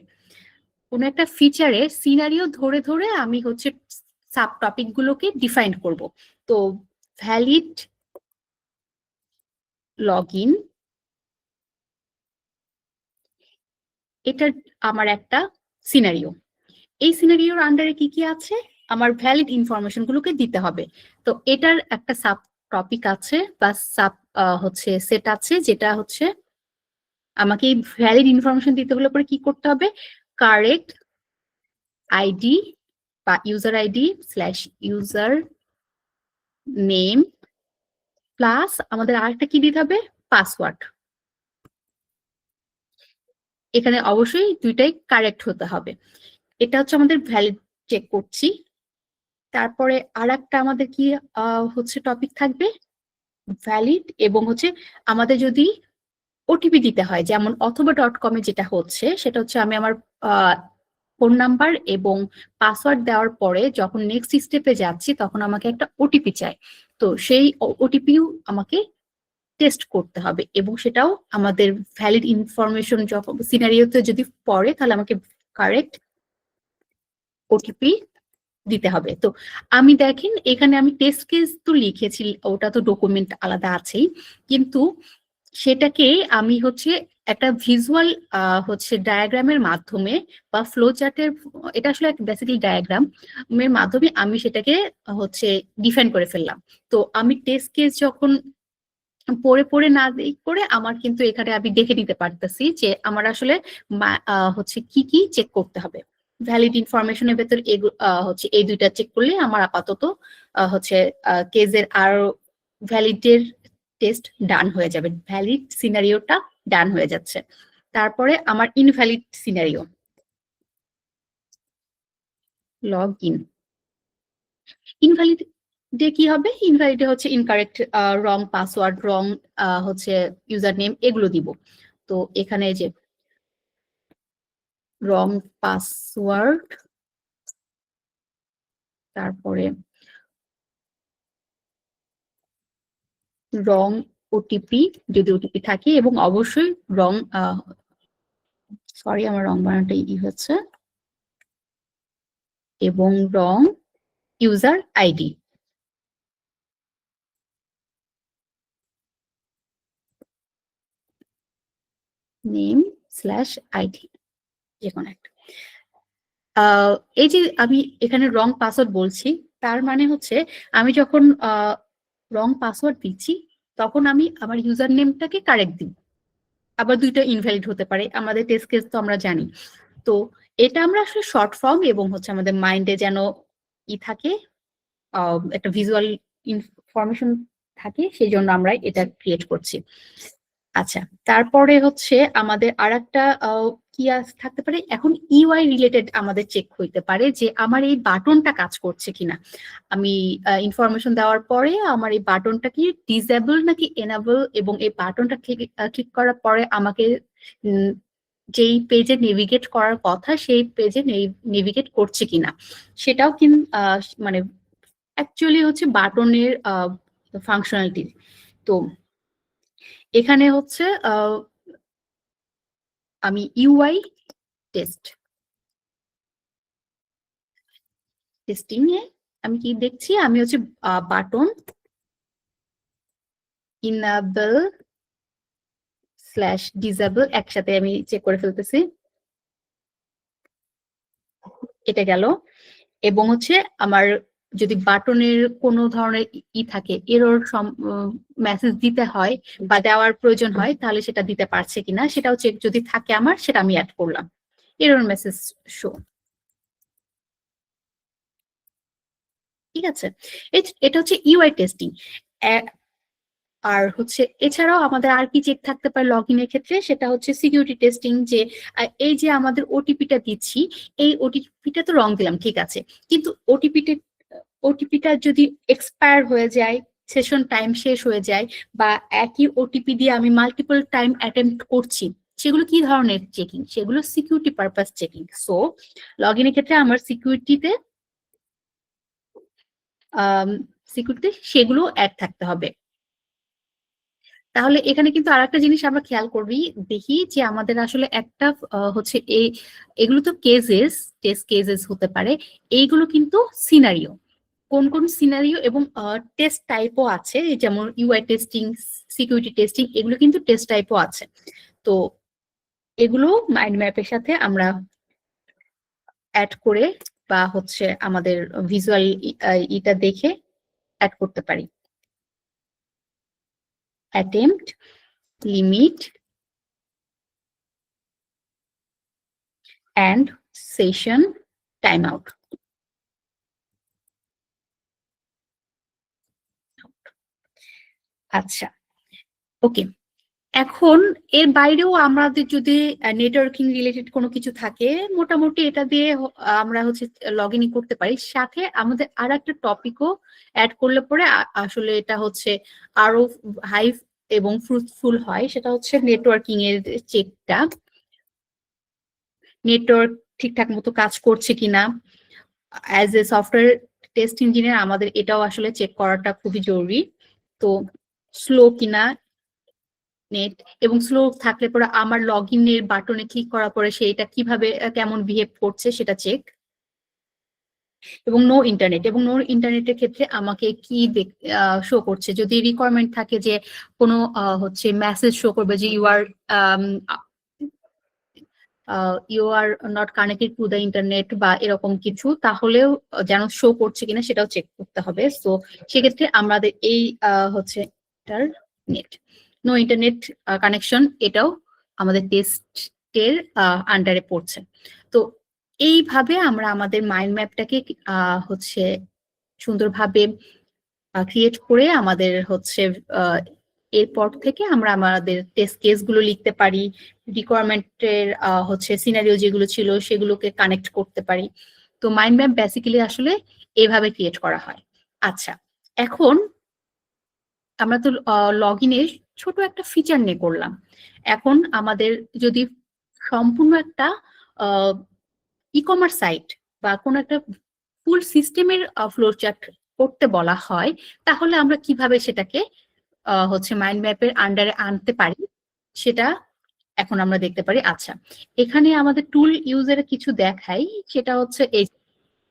কোনো একটা ফিচারে সিনারিও ধরে ধরে আমি হচ্ছে সাব টপিক গুলোকে ডিফাইন করব। তো ভ্যালিড লগ ইন, এটা আমার একটা সিনারিও। এই সিনারিওর আন্ডারে কি কি আছে, আমার ভ্যালিড ইনফরমেশন গুলোকে দিতে হবে। তো এটার একটা সাব টপিক আছে বা সাব হচ্ছে সেট আছে, যেটা হচ্ছে আমাকে এই ভ্যালিড ইনফরমেশন দিতে হলে পরে কি করতে হবে, কারেক্ট আইডি বা user ID slash user name plus আমাদের আরেকটা কি দিতে হবে, পাসওয়ার্ড। এখানে অবশ্যই দুইটাই কারেক্ট হতে হবে। এটা হচ্ছে আমাদের ভ্যালিড চেক করছি। তারপরে আর একটা আমাদের কি হচ্ছে টপিক থাকবে ভ্যালিড, এবং হচ্ছে আমাদের যদি ওটিপি দিতে হয়, যেমন অথবা.com এ যেটা হচ্ছে সেটা হচ্ছে আমি আমার ফোন নাম্বার এবং পাসওয়ার্ড দেওয়ার পরে যখন নেক্সট স্টেপে যাচ্ছি তখন আমাকে একটা ওটিপি চাই। তো সেই ওটিপিও আমাকে টেস্ট করতে হবে এবং সেটাও আমাদের ভ্যালিড ইনফরমেশন যখন সিনারিওতে যদি পড়ে তাহলে আমাকে কারেক্ট ওটিপি দিতে হবে। তো আমি দেখেন এখানে আমি টেস্ট কেস তো লিখেছি, ওটা তো ডকুমেন্ট আলাদা আছেই, কিন্তু সেটাকে আমি হচ্ছে একটা ভিজুয়াল হচ্ছে ডায়াগ্রামের মাধ্যমে বা ফ্লো চার্টের, এটা আসলে একটা বেসিক্যালি ডায়াগ্রাম এর মাধ্যমে আমি সেটাকে হচ্ছে ডিফাইন করে ফেললাম। তো আমি টেস্ট কেস যখন পড়ে পড়ে না করে আমার কিন্তু এখানে আমি দেখে নিতে পারতেছি যে আমার আসলে হচ্ছে কি কি চেক করতে হবে। ভ্যালিড ইনফরমেশনের ভেতর হচ্ছে এই দুইটা চেক করলে আমার আপাতত হচ্ছে কেসের আর ভ্যালিডের টেস্ট ডান হয়ে যাবে, ভ্যালিড সিনারিওটা ডান হয়ে যাচ্ছে। তারপরে আমার ইনভ্যালিড সিনারিও, লগ ইনভ্যালিডে কি হবে? ইনভ্যালিডে হচ্ছে ইনকারেক্ট, রং পাসওয়ার্ড, রং হচ্ছে ইউজার নেম, এগুলো দিব। তো এখানে যে রং পাসওয়ার্ড, তারপরে রং ওটিপি যদি ওটিপি থাকে, এবং অবশ্যই রং, সরি আমার রং বানানটা হচ্ছে, এবং wrong user ID. Name slash ID, যে কোনো একটা। এই যে আমি এখানে রং পাসওয়ার্ড বলছি, তার মানে হচ্ছে আমি যখন রং পাসওয়ার্ড দিচ্ছি তখন আমি আমার ইউজার নেমটাকে কারেক্ট দিই। আবার দুইটা ইনভ্যালিড হতে পারে, আমাদের টেস্ট কেস তো আমরা জানি। তো এটা আমরা আসলে শর্ট ফর্ম এবং হচ্ছে আমাদের মাইন্ডে যেন থাকে, একটা ভিজুয়াল ইনফরমেশন থাকে, সেই জন্য আমরা এটা ক্রিয়েট করছি। আচ্ছা, তারপরে হচ্ছে আমাদের আর একটা কি থাকতে পারে, এখন ইউআই রিলেটেড আমাদের চেক হইতে পারে যে আমার এই বাটনটা কাজ করছে কিনা। আমি ইনফরমেশন দেওয়ার পরে আমার এই বাটনটা কি ডিসেবল নাকি এনেবল, এবং এই বাটনটা ক্লিক করার পরে আমাকে যেই পেজে নেভিগেট করার কথা সেই পেজে নেভিগেট করছে কিনা, সেটাও কিন্তু মানে অ্যাকচুয়ালি হচ্ছে বাটনের ফাংশনালিটি। তো এখানে হচ্ছে আমি ইউআই টেস্টিং এ আমি কি দেখছি, আমি হচ্ছে বাটন ইনেবল স্ল্যাশ ডিসেবল একসাথে আমি চেক করে ফেলতেছি, এটা গেল। এবং হচ্ছে আমার যদি বাটনের কোনো ধরনের থাকে, এরর মেসেজ দিতে হয় বা দেওয়ার প্রয়োজন হয়, তাহলে সেটা দিতে পারছে কিনা সেটাও চেক যদি থাকে আমার, সেটা আমি অ্যাড করলাম। এরর মেসেজ শো, ঠিক আছে। এটা হচ্ছে ইউআই টেস্টিং। আর হচ্ছে এছাড়াও আমাদের আর কি চেক থাকতে পারে লগ ইনের ক্ষেত্রে, সেটা হচ্ছে সিকিউরিটি টেস্টিং। যে এই যে আমাদের ওটিপিটা দিচ্ছি, এই ওটিপিটা তো রং দিলাম, ঠিক আছে, কিন্তু ওটিপিটা যদি এক্সপায়ার হয়ে যায়, সেশন টাইম শেষ হয়ে যায়, বা একই ওটিপি দিয়ে আমি মাল্টিপল টাইম অ্যাটেম্প্ট করছি, সেগুলো কি ধরনের চেকিং? সেগুলো security purpose checking. So log ইনের ক্ষেত্রে আমার সিকিউরিটিতে সেগুলো অ্যাড থাকতে হবে। তাহলে এখানে কিন্তু আরেকটা জিনিস আমরা খেয়াল করি, দেখি যে আমাদের আসলে একটা হচ্ছে এগুলো তো কেসেস, টেস্ট কেসেস হতে পারে, এইগুলো কিন্তু সিনারিও। কোন কোন সিনারিও এবং টেস্ট টাইপও আছে, যেমন ইউআই টেস্টিং, সিকিউরিটি টেস্টিং, এগুলো কিন্তু টেস্ট টাইপও আছে। তো এগুলো মাইন্ড ম্যাপের সাথে আমরা অ্যাড করে বা হচ্ছে আমাদের ভিজুয়াল এটা দেখে অ্যাড করতে পারি। Attempt, limit, and session timeout. আচ্ছা, ওকে। এখন এর বাইরেও আমাদের যদি নেটওয়ার্কিং রিলেটেড কোনো কিছু থাকে, মোটামুটি এটা দিয়ে আমরা হচ্ছে লগ ইন করতে পারি। সাথে আমাদের আর একটা টপিকও অ্যাড করলে পরে আসলে এটা হচ্ছে আরো হাই এবং ফ্রুটফুল হয়, সেটা হচ্ছে নেটওয়ার্কিং এর চেকটা, নেটওয়ার্ক ঠিকঠাক মতো কাজ করছে কিনা। As a software test engineer আমাদের এটাও আসলে চেক করাটা খুবই জরুরি। তো স্লো কিনা নেট, এবং স্লো থাকলে পরে আমার লগ ইনের বাটনে ক্লিক করার পরে সেটা কিভাবে কেমন বিহেভ করছে সেটা চেক। এবং নো ইন্টারনেট, এবং নো ইন্টারনেটের ক্ষেত্রে আমাকে কি শো করছে, যদি রিকোয়ারমেন্ট থাকে যে কোনো হচ্ছে মেসেজ শো করবে যে you are not connected to the internet বা এরকম কিছু, তাহলেও যেন শো করছে কিনা সেটাও চেক করতে হবে। সো সেক্ষেত্রে আমাদের এই হচ্ছে নেট নো ইন্টারনেট কানেকশন, এটাও আমাদের টেস্টের আন্ডারে পড়ছে। তো এইভাবে আমরা আমাদের মাইন্ড ম্যাপটাকে হচ্ছে সুন্দরভাবে ক্রিয়েট করে আমাদের হচ্ছে এরপর থেকে আমরা আমাদের টেস্ট কেস গুলো লিখতে পারি, রিকোয়ারমেন্টের হচ্ছে সিনারিও যেগুলো ছিল সেগুলোকে কানেক্ট করতে পারি। তো মাইন্ড ম্যাপ বেসিক্যালি আসলে এভাবে ক্রিয়েট করা হয়। আচ্ছা, এখন আমরা তো লগ ইনের ছোট একটা ফিচার নিয়ে করলাম। এখন আমাদের যদি সম্পূর্ণ একটা ই কমার্স সাইট বা কোনো একটা ফুল সিস্টেমের ফ্লো চার্ট করতে বলা হয়, তাহলে আমরা কিভাবে সেটাকে হচ্ছে মাইন্ড ম্যাপের আন্ডারে আনতে পারি সেটা এখন আমরা দেখতে পারি। আচ্ছা, এখানে আমাদের টুল ইউজের কিছু দেখাই, সেটা হচ্ছে এই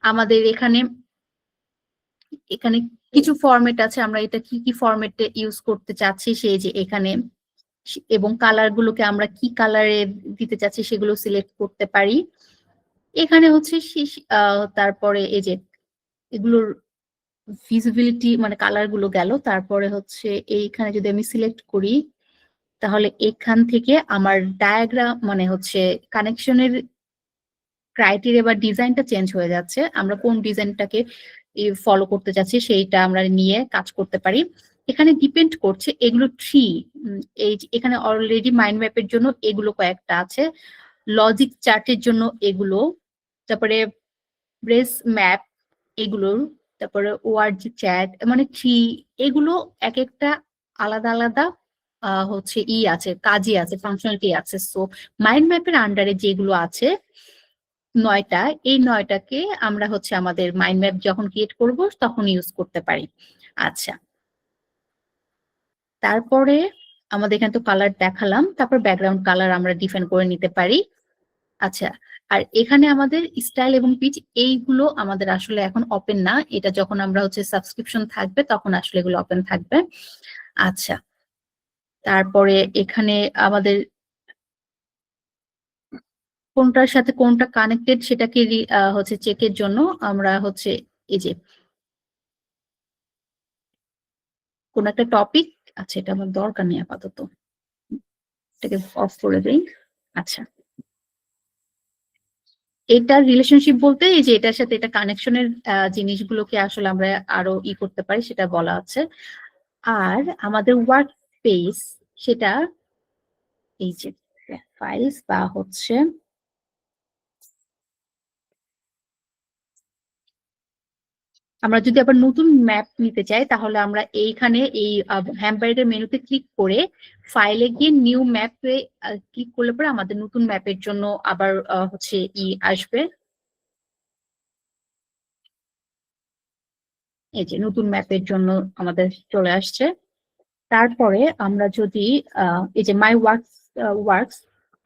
আমাদের এখানে এখানে কিছু ফরম্যাট আছে, আমরা এটা কি কি ফরম্যাটে ইউজ করতে চাচ্ছি সেই যে এখানে, এবং কালার গুলোকে আমরা কি কালারে দিতে চাচ্ছি সেগুলো সিলেক্ট করতে পারি। এখানে হচ্ছে তারপরে এই যে এগুলোর ভিজিবিলিটি মানে কালার গুলো গেল, তারপরে হচ্ছে এইখানে যদি আমি সিলেক্ট করি তাহলে এখান থেকে আমার ডায়াগ্রাম মানে হচ্ছে কানেকশনের ক্রাইটেরিয়া বা ডিজাইনটা চেঞ্জ হয়ে যাচ্ছে, আমরা কোন ডিজাইনটাকে ফলো করতে চাচ্ছি সেইটা আমরা নিয়ে কাজ করতে পারি। এখানে ডিপেন্ড করছে এগুলো ট্রি, এই এখানে অলরেডি মাইন্ড ম্যাপের জন্য এগুলো কয়েকটা আছে, লজিক চার্টের জন্য এগুলো, তারপরে ব্রেস ম্যাপ এগুলোর, তারপরে ওআরজি চ্যাট মানে ট্রি, এগুলো এক একটা আলাদা আলাদা হচ্ছে আছে, কাজই আছে, ফাংশনালিটি আছে। সো মাইন্ড ম্যাপের আন্ডারে যেগুলো আছে 9টা, এই 9টাকে আমরা হচ্ছে আমাদের মাইন্ড ম্যাপ যখন ক্রিয়েট করব তখন ইউজ করতে পারি। আচ্ছা, তারপরে আমাদের এখানে তো কালার দেখালাম, তারপর ব্যাকগ্রাউন্ড কালার আমরা ডিফাইন করে নিতে পারি। আচ্ছা, আর এখানে আমাদের স্টাইল এবং পিচ এইগুলো আমাদের আসলে এখন ওপেন না, এটা যখন আমরা হচ্ছে সাবস্ক্রিপশন থাকবে তখন আসলে এগুলো ওপেন থাকবে। আচ্ছা, তারপরে এখানে আমাদের কোনটার সাথে কোনটা কানেক্টেড সেটাকে হচ্ছে চেকের জন্য আমরা হচ্ছে এই যে কোন একটা টপিক, আচ্ছা এটা আমার দরকার নেই আপাতত, এটাকে অফ করে দেই। আচ্ছা, এটা রিলেশনশিপ বলতে এই যে এটার সাথে এটা কানেকশনের জিনিসগুলোকে আসলে আমরা আরো করতে পারি সেটা বলা আছে। আর আমাদের ওয়ার্ক স্পেস সেটা এই যে ফাইলস বা হচ্ছে আমরা যদি আবার নতুন ম্যাপ নিতে চাই তাহলে আমরা এইখানে এই হ্যামবার্গার মেনুতে ক্লিক করে ফাইলে গিয়ে নিউ ম্যাপে ক্লিক করলে পরে আমাদের নতুন ম্যাপের জন্য আবার হচ্ছে আসবে, এই যে নতুন ম্যাপের জন্য আমাদের চলে আসছে। তারপরে আমরা যদি এই যে মাই ওয়ার্কস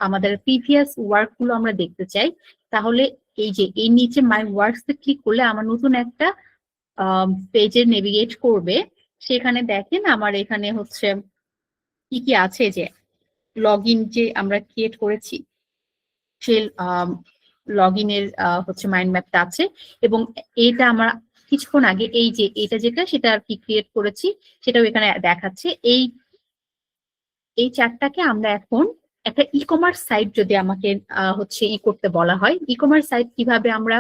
আমাদের প্রিভিয়াস ওয়ার্ক গুলো আমরা দেখতে চাই, তাহলে এই যে এই নিচে মাই ওয়ার্কস এ ক্লিক করলে আমার নতুন একটা পেজে নেভিগেট করবে। সেখানে দেখেন আমার এখানে হচ্ছে কি কি আছে, যে লগ ইন যে আমরা ক্রিয়েট করেছি সেই লগ ইনের হচ্ছে মাইন্ড ম্যাপটা আছে, এবং এটা আমরা কিছুক্ষণ আগে এই যে এটা যেটা সেটা আর কি ক্রিয়েট করেছি সেটাও এখানে দেখাচ্ছে। এই চারটাকে আমরা এখন একটা ই কমার্স সাইট যদি আমাকে হচ্ছে করতে বলা হয়, ই কমার্স সাইট কিভাবে আমরা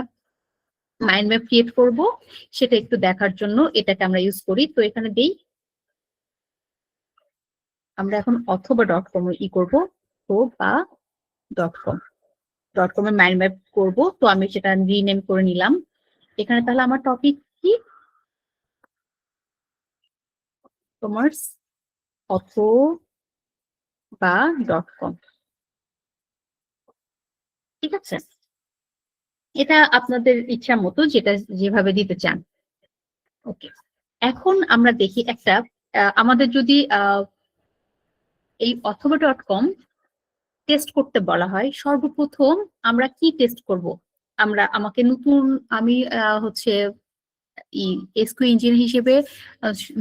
মাইন্ড ম্যাপ ক্রিয়েট করব সেটা একটু দেখার জন্য এটাকে আমরা ইউজ করি। তো এখানে দেই আমরা এখন অথবা .com করব, তো বা .com এর মাইন্ড ম্যাপ করব। তো আমি সেটা রিনেম করে নিলাম। এখানে তাহলে আমার টপিক কি, কমার্স অথবা .com, ঠিক আছে? এটা আপনাদের ইচ্ছা মতো যেটা যেভাবে দিতে চান। ওকে, এখন আমরা দেখি একটা আমাদের যদি এই অথবা .com টেস্ট করতে বলা হয়, সর্বপ্রথম আমরা কি টেস্ট করব? আমাকে নতুন আমি হচ্ছে এসকিউ ইঞ্জিনিয়ার হিসেবে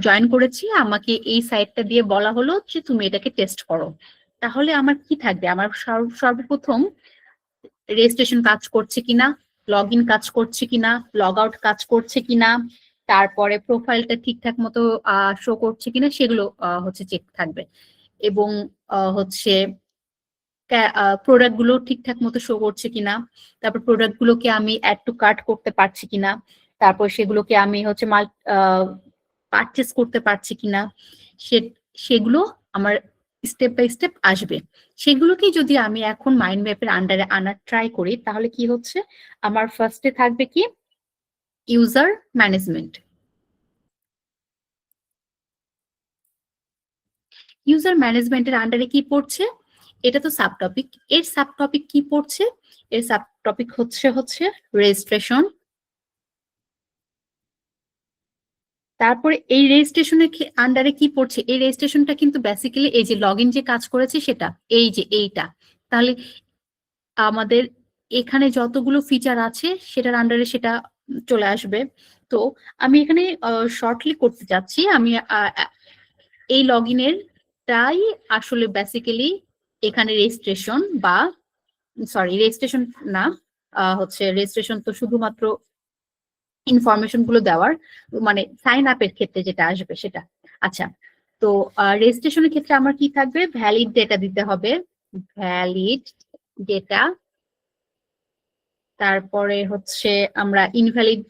জয়েন করেছি, আমাকে এই সাইটটা দিয়ে বলা হলো যে তুমি এটাকে টেস্ট করো। তাহলে আমার কি থাকবে? আমার সর্বপ্রথম রেজিস্ট্রেশন কাজ করছে কিনা, লগ ইন কাজ করছে কিনা, লগ আউট কাজ করছে কিনা, তারপরে প্রোফাইলটা ঠিকঠাক মতো শো করছে কিনা, সেগুলো হচ্ছে চেক থাকবে। এবং হচ্ছে প্রোডাক্ট গুলো ঠিকঠাক মতো শো করছে কিনা, তারপর প্রোডাক্ট গুলোকে আমি অ্যাড টু কার্ট করতে পারছি কিনা, তারপর সেগুলোকে আমি হচ্ছে পারচেস করতে পারছি কিনা, সেগুলো আমার স্টেপ বাই স্টেপ আসবে। সেগুলোকে যদি আমি এখন মাইন্ড ম্যাপের আন্ডারে আনার ট্রাই করি, তাহলে কি হচ্ছে, আমার ফার্স্টে থাকবে কি ইউজার ম্যানেজমেন্ট। ইউজার ম্যানেজমেন্টের আন্ডারে কি পড়ছে? এটা তো সাব টপিক। এর সাব টপিক কি পড়ছে? এর সাব টপিক হচ্ছে রেজিস্ট্রেশন। তারপরে এই রেজিস্ট্রেশনের আন্ডারে কি পড়ছে? এই রেজিস্ট্রেশনটা কিন্তু বেসিক্যালি এই যে লগ ইন যে কাজ করেছে সেটা, এই যে এইটা। তাহলে আমাদের এখানে যতগুলো ফিচার আছে সেটার আন্ডারে সেটা চলে আসবে। তো আমি এখানে শর্টলি করতে যাচ্ছি, আমি এই লগ ইনের টাই আসলে বেসিক্যালি এখানে রেজিস্ট্রেশন বা রেজিস্ট্রেশন না, হচ্ছে রেজিস্ট্রেশন তো শুধুমাত্র ইনফরমেশন গুলো দেওয়ার, মানে সাইন আপের ক্ষেত্রে যেটা আসবে সেটা। আচ্ছা, তো রেজিস্ট্রেশনের ক্ষেত্রে আমার কি থাকবে? ভ্যালিড ডেটা দিতে হবে, ভ্যালিড ডেটা। তারপরে হচ্ছে আমরা ইনভ্যালিড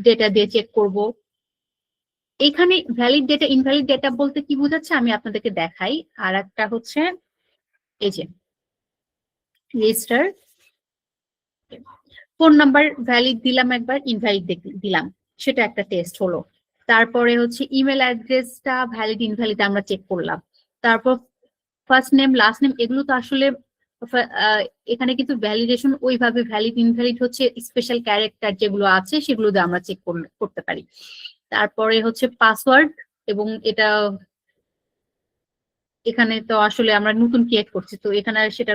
ডেটা দিয়ে চেক করব। এখানে ভ্যালিড ডেটা ইনভ্যালিড ডেটা বলতে কি বোঝাচ্ছে আমি আপনাদেরকে দেখাই। আর একটা হচ্ছে এই যে রেজিস্টার ফোন নাম্বার ভ্যালিড দিলাম, একবার ইনভ্যালিড দিলাম, সেটা একটা টেস্ট হলো। তারপরে হচ্ছে ইমেল অ্যাড্রেসটা ভ্যালিড ইনভ্যালিড আমরা চেক করলাম। তারপর ফার্স্ট নেম লাস্ট নেম এগুলো তো আসলে এখানে কিন্তু ভ্যালিডেশন ওইভাবে ভ্যালিড ইনভ্যালিড হচ্ছে স্পেশাল ক্যারেক্টার যেগুলো আছে সেগুলো দিয়ে আমরা চেক করতে পারি। তারপরে হচ্ছে পাসওয়ার্ড, এবং এটা এখানে তো আসলে আমরা নতুন ক্রিয়েট করছি, তো এখানে সেটা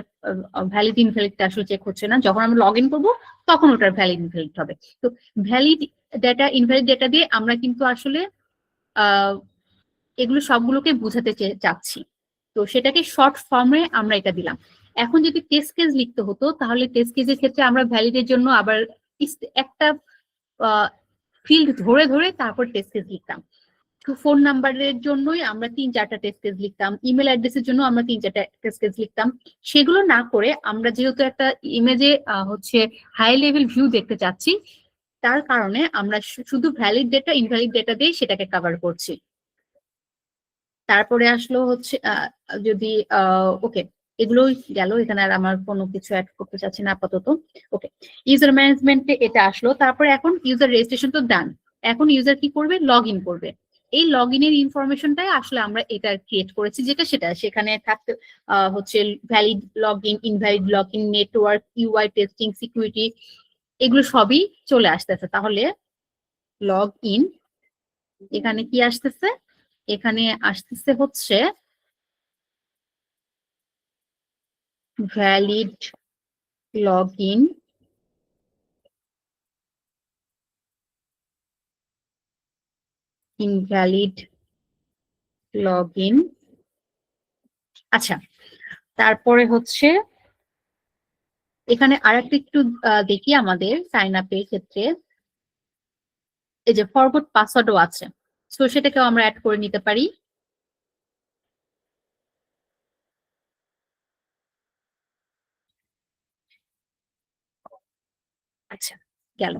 ভ্যালিড ইনভ্যালিডটা আসলে চেক হচ্ছে না। যখন আমরা লগ ইন করবো তখন ওটার ভ্যালিড ইনভ্যালিড হবে। তো ভ্যালিড ডেটা ইনভ্যালিড ডেটা দিয়ে আমরা কিন্তু আসলে এগুলো সবগুলোকে বোঝাতে চাচ্ছি। তো সেটাকে শর্ট ফর্মে আমরা এটা দিলাম। এখন যদি টেস্ট কেস লিখতে হতো, তাহলে টেস্ট কেসের ক্ষেত্রে আমরা ভ্যালিডের জন্য আবার একটা ফিল্ড ধরে ধরে তারপর টেস্ট কেস লিখতাম। ফোন নাম্বারের জন্যই আমরা 3-4টা টেস্ট কেস লিখতাম, ইমেল অ্যাড্রেসের জন্য আমরা 3-4টা টেস্ট কেস লিখতাম। সেগুলো না করে আমরা যেহেতু একটা ইমেজে হচ্ছে হাই লেভেল ভিউ দেখতে চাচ্ছি, তার কারণে আমরা শুধু ভ্যালিড ডেটা ইনভ্যালিড ডেটা দিয়ে সেটাকে কভার করছি। তারপরে আসলো হচ্ছে যদি ওকে, এগুলোই গেল, এখানে আর আমার কোনো কিছু অ্যাড করতে চাচ্ছি না আপাতত। ওকে, ইউজার ম্যানেজমেন্টে এটা আসলো। তারপরে এখন ইউজার রেজিস্ট্রেশন তো ডান, এখন ইউজার কি করবে? লগ ইন করবে। এই লগ ইনের ইনফরমেশনটাই আসলে আমরা এটা ক্রিয়েট করেছি, যেটা সেটা সেখানে থাকতে হচ্ছে valid log in, invalid log in, network, UI testing, security, এগুলো সবই চলে আসতেছে। তাহলে লগ ইন, এখানে কি আসতেছে? এখানে আসতেছে হচ্ছে valid log in, invalid log in. আচ্ছা, তারপরে হচ্ছে এখানে আরেকটা একটু দেখি আমাদের সাইন আপের ক্ষেত্রে, এই যে ফরগট পাসওয়ার্ডও আছে, তো সেটাকেও আমরা অ্যাড করে নিতে পারি। আচ্ছা, গেল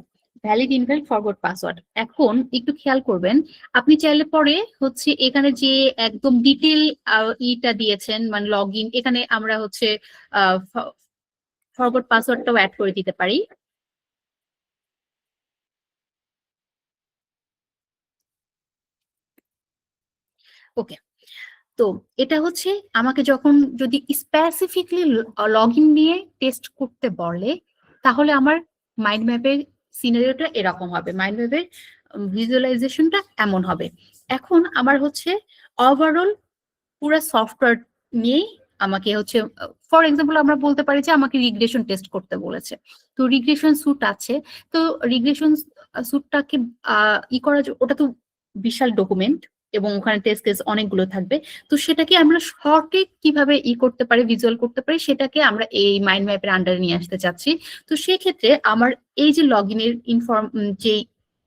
ভ্যালিড ইনভ্যালিড ফরগট পাসওয়ার্ড। এখন একটু খেয়াল করবেন, আপনি চাইলে পরে হচ্ছে এখানে যে একদম ডিটেল ইটা দিয়েছেন, মানে লগ ইন, এখানে আমরা হচ্ছে ফরগট পাসওয়ার্ডটাও অ্যাড করে দিতে পারি। ওকে, তো এটা হচ্ছে আমাকে যখন যদি স্পেসিফিকলি লগ ইন নিয়ে টেস্ট করতে বলে, তাহলে আমার মাইন্ড ম্যাপের সিনারিওটা এরকম হবে, মাইন্ড ম্যাপের ভিজুয়ালাইজেশনটা এমন হবে। এখন আমার হচ্ছে ওভারঅল পুরো সফটওয়্যার নিয়েই আমাকে হচ্ছে, ফর এক্সাম্পল আমরা বলতে পারি যে আমাকে রিগ্রেশন টেস্ট করতে বলেছে, তো তো রিগ্রেশন স্যুট আছে। তো রিগ্রেশন স্যুটটাকে ওটা তো বিশাল ডকুমেন্ট এবং ওখানে টেস্ট কেস অনেকগুলো থাকবে। তো সেটাকে আমরা শর্টে কিভাবে করতে পারি, ভিজুয়াল করতে পারি, সেটাকে আমরা এই মাইন্ড ম্যাপের আন্ডারে নিয়ে আসতে চাচ্ছি। তো সেক্ষেত্রে আমার এই যে লগ ইনের যে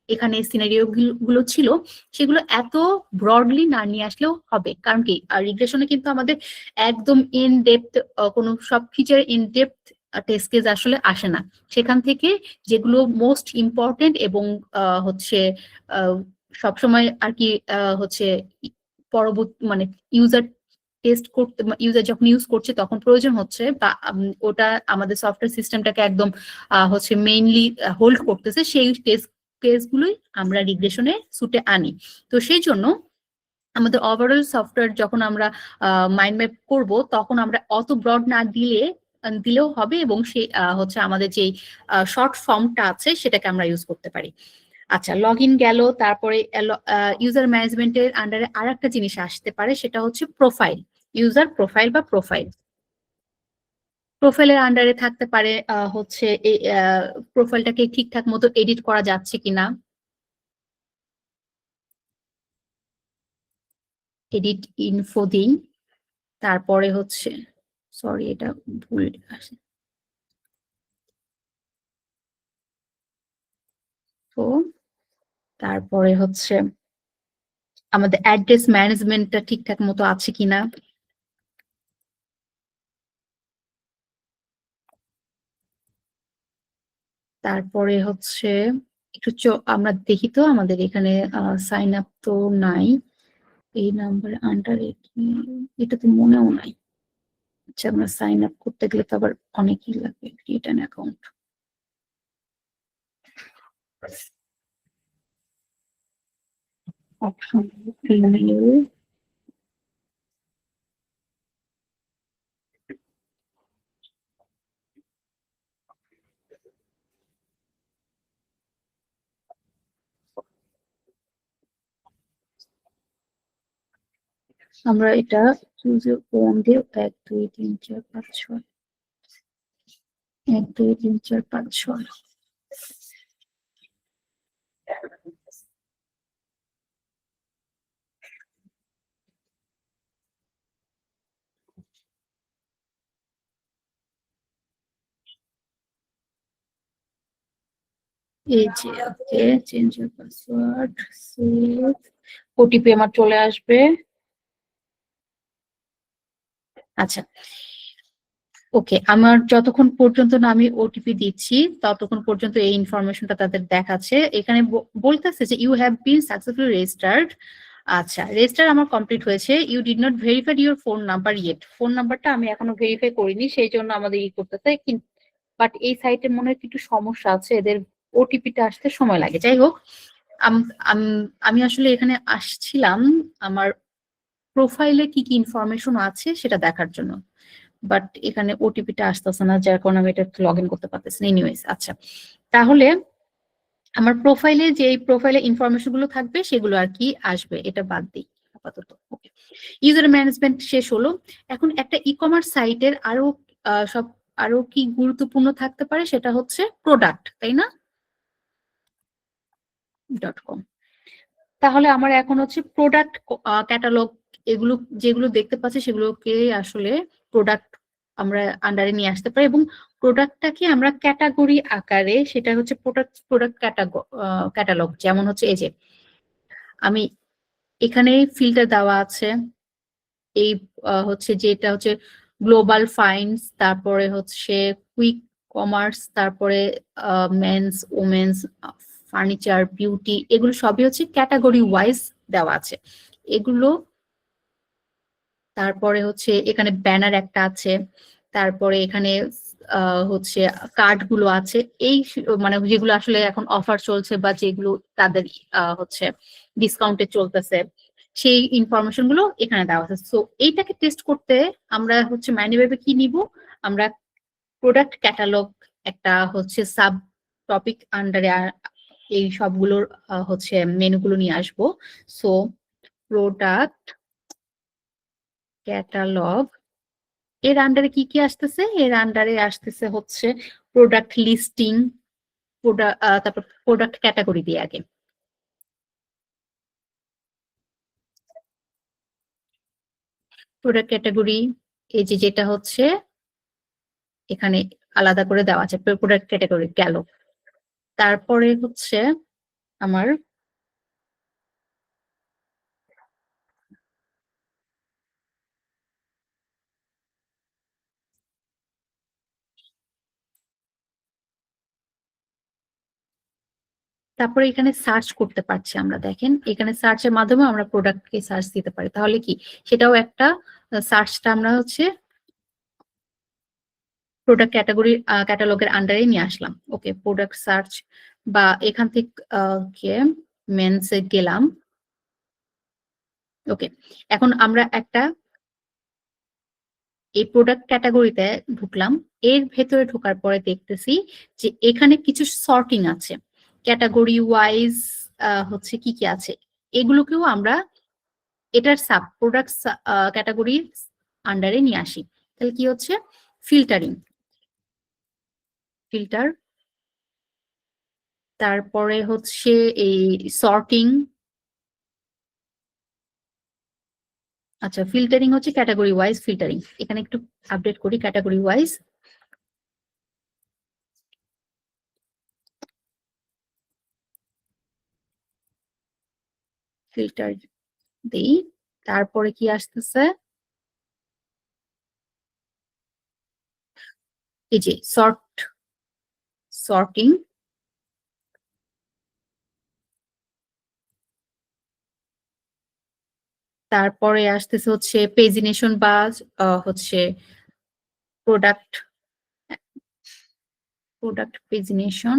এখানে সিনারিও গুলো ছিল সেগুলো এত ব্রডলি না নিয়ে আসলেও হবে। কারণ কি রিগ্রেশনে কিন্তু আমাদের একদম ইন ডেপথ কোনো সব feature in depth test case আসলে আসে না। সেখান থেকে যেগুলো মোস্ট ইম্পর্টেন্ট এবং হচ্ছে সবসময় আর কি হচ্ছে পরবর্তী মানে ইউজার টেস্ট করতে, ইউজার যখন ইউজ করছে তখন প্রয়োজন হচ্ছে বা ওটা আমাদের সফটওয়্যার সিস্টেমটাকে একদম হচ্ছে মেইনলি হোল্ড করতেছে, সেই টেস্ট কেসগুলোই আমরা রিগ্রেশনে সুটে আনি। তো সেই জন্য আমাদের ওভারঅল সফটওয়্যার যখন আমরা মাইন্ড ম্যাপ করব তখন আমরা অত ব্রড না দিলেও হবে এবং সে হচ্ছে আমাদের যে শর্ট ফর্মটা আছে সেটাকে আমরা ইউজ করতে পারি। আচ্ছা, লগ ইন গেল। তারপরে ইউজার ম্যানেজমেন্টের আন্ডারে আর একটা জিনিস আসতে পারে, সেটা হচ্ছে প্রোফাইল, ইউজার প্রোফাইল বা প্রোফাইল। প্রোফাইলের আন্ডারে থাকতে পারে হচ্ছে এই প্রোফাইলটাকে ঠিকঠাক মতো এডিট করা যাচ্ছে কিনা, এডিট ইনফো দিই। তারপরে হচ্ছে সরি এটা ভুল আসে, তো তারপরে হচ্ছে আমাদের অ্যাড্রেস ম্যানেজমেন্টটা ঠিকঠাক মতো আছে কিনা। তারপরে হচ্ছে একটু আমরা দেখি তো আমাদের এখানে সাইন আপ তো নাই এই নাম্বার আন্ডারে, কি এটা তো মনেও নাই। আচ্ছা, আমরা সাইন আপ করতে গেলে তো আবার অনেকই লাগবে, create an account. Option email, আমরা এটা চুজে ফোন দিয়ে 1 2 3 4 5 6 1 2 3 4 5 6 এই যে okay, change your password, save, OTP আমার চলে আসবে। আচ্ছা, ওকে, আমার যতক্ষণ পর্যন্ত না আমি ওটিপি দিচ্ছি ততক্ষণ পর্যন্ত এই ইনফরমেশনটা তাদের দেখাচ্ছে। এখানে বলতেছে যে you have been successfully registered. আচ্ছা, রেজিস্টার আমার কমপ্লিট হয়েছে। You did not verified your phone number yet. Phone নাম্বারটা আমি এখনো ভেরিফাই করিনি, সেই জন্য আমাদের করতেছে। বাট এই সাইটে মনে হয় একটু সমস্যা আছে, এদের ওটিপিটা আসতে সময় লাগে। যাই হোক, আমি আসলে এখানে আসছিলাম আমার প্রোফাইলে কি কি ইনফরমেশন আছে সেটা দেখার জন্য, বাট এখানে ওটিপিটা আসতেছে না, যার কারণে আমি এটা লগ ইন করতে পারতেছি না। এনিওয়েজ, আচ্ছা, তাহলে আমার প্রোফাইলে যে প্রোফাইলে ইনফরমেশন গুলো থাকবে সেগুলো আর কি আসবে, এটা বাদ দিই আপাতত। ওকে, ইউজার ম্যানেজমেন্ট শেষ হলো। এখন একটা ই কমার্স সাইটের আরো কি গুরুত্বপূর্ণ থাকতে পারে, সেটা হচ্ছে প্রোডাক্ট, তাই না? .com। তাহলে আমার এখন হচ্ছে প্রোডাক্ট ক্যাটালগ, এগুলো যেগুলো দেখতে পাচ্ছি সেগুলোকে আসলে প্রোডাক্ট আমরা আন্ডারে নিয়ে আসতে পারি এবং প্রোডাক্টটাকে আমরা ক্যাটাগরি আকারে, সেটা হচ্ছে প্রোডাক্ট ক্যাটালগ। যেমন হচ্ছে এই যে আমি এখানে ফিল্টার দেওয়া আছে, এই হচ্ছে যেটা হচ্ছে গ্লোবাল ফাইন্ডস, তারপরে হচ্ছে কুইক কমার্স, তারপরে মেন্স, ওমেন্স, ফার্নিচার, বিউটি, এগুলো সবই হচ্ছে ক্যাটাগরি ওয়াইজ দেওয়া আছে এগুলো। তারপরে হচ্ছে এখানে ব্যানার একটা আছে, তারপরে এখানে হচ্ছে কার্ড গুলো আছে, এই মানে যেগুলো আসলে এখন অফার চলছে বা যেগুলো তাদের হচ্ছে ডিসকাউন্টে চলতেছে, সেই ইনফরমেশন গুলো এখানে দেওয়া আছে। সো এইটাকে টেস্ট করতে আমরা হচ্ছে ম্যানুয়ালি কি নিব, আমরা প্রোডাক্ট ক্যাটালগ একটা হচ্ছে সাব টপিক আন্ডারে এই সবগুলোর হচ্ছে মেনুগুলো নিয়ে আসবো। সো প্রোডাক্ট ক্যাটালগ এর আন্ডারে কি কি আসতেছে, এর আন্ডারে আসতেছে হচ্ছে প্রোডাক্ট লিস্টিং, তারপর প্রোডাক্ট ক্যাটাগরি দিয়ে আগে। প্রোডাক্ট ক্যাটাগরি এই যে যেটা হচ্ছে এখানে আলাদা করে দেওয়া আছে, প্রোডাক্ট ক্যাটাগরি গেল। তারপরে হচ্ছে আমার তারপরে এখানে সার্চ করতে পারছি আমরা, দেখেন এখানে সার্চের মাধ্যমে আমরা প্রোডাক্টকে সার্চ দিতে পারি। তাহলে কি সেটাও একটা সার্চটা আমরা হচ্ছে প্রোডাক্ট ক্যাটাগরি ক্যাটালগের আন্ডারে নিয়ে আসলাম। ওকে, প্রোডাক্ট সার্চ বা এখান থেকে মেন্সে গেলাম। ওকে, এখন আমরা একটা এই প্রোডাক্ট ক্যাটাগরিতে ঢুকলাম। এর ভেতরে ঢোকার পরে দেখতেছি যে এখানে কিছু সর্টিং আছে, ক্যাটাগরি ওয়াইজ হচ্ছে কি কি আছে, এগুলোকেও আমরা এটার সাব প্রোডাক্ট ক্যাটাগরির আন্ডারে নিয়ে আসি। তাহলে কি হচ্ছে ফিল্টারিং, ফিল্টার, তারপরে হচ্ছে এই সর্টিং। আচ্ছা, ফিল্টারিং হচ্ছে ক্যাটাগরি ওয়াইজ ফিল্টারিং। এখানে একটু আপডেট করি, ক্যাটাগরি ওয়াইজ ফিল্টার দেই। তারপরে কি আসতেছে, এই যে সর্টিং, তারপরে আসতেছে হচ্ছে পেজিনেশন বা হচ্ছে প্রোডাক্ট পেজিনেশন,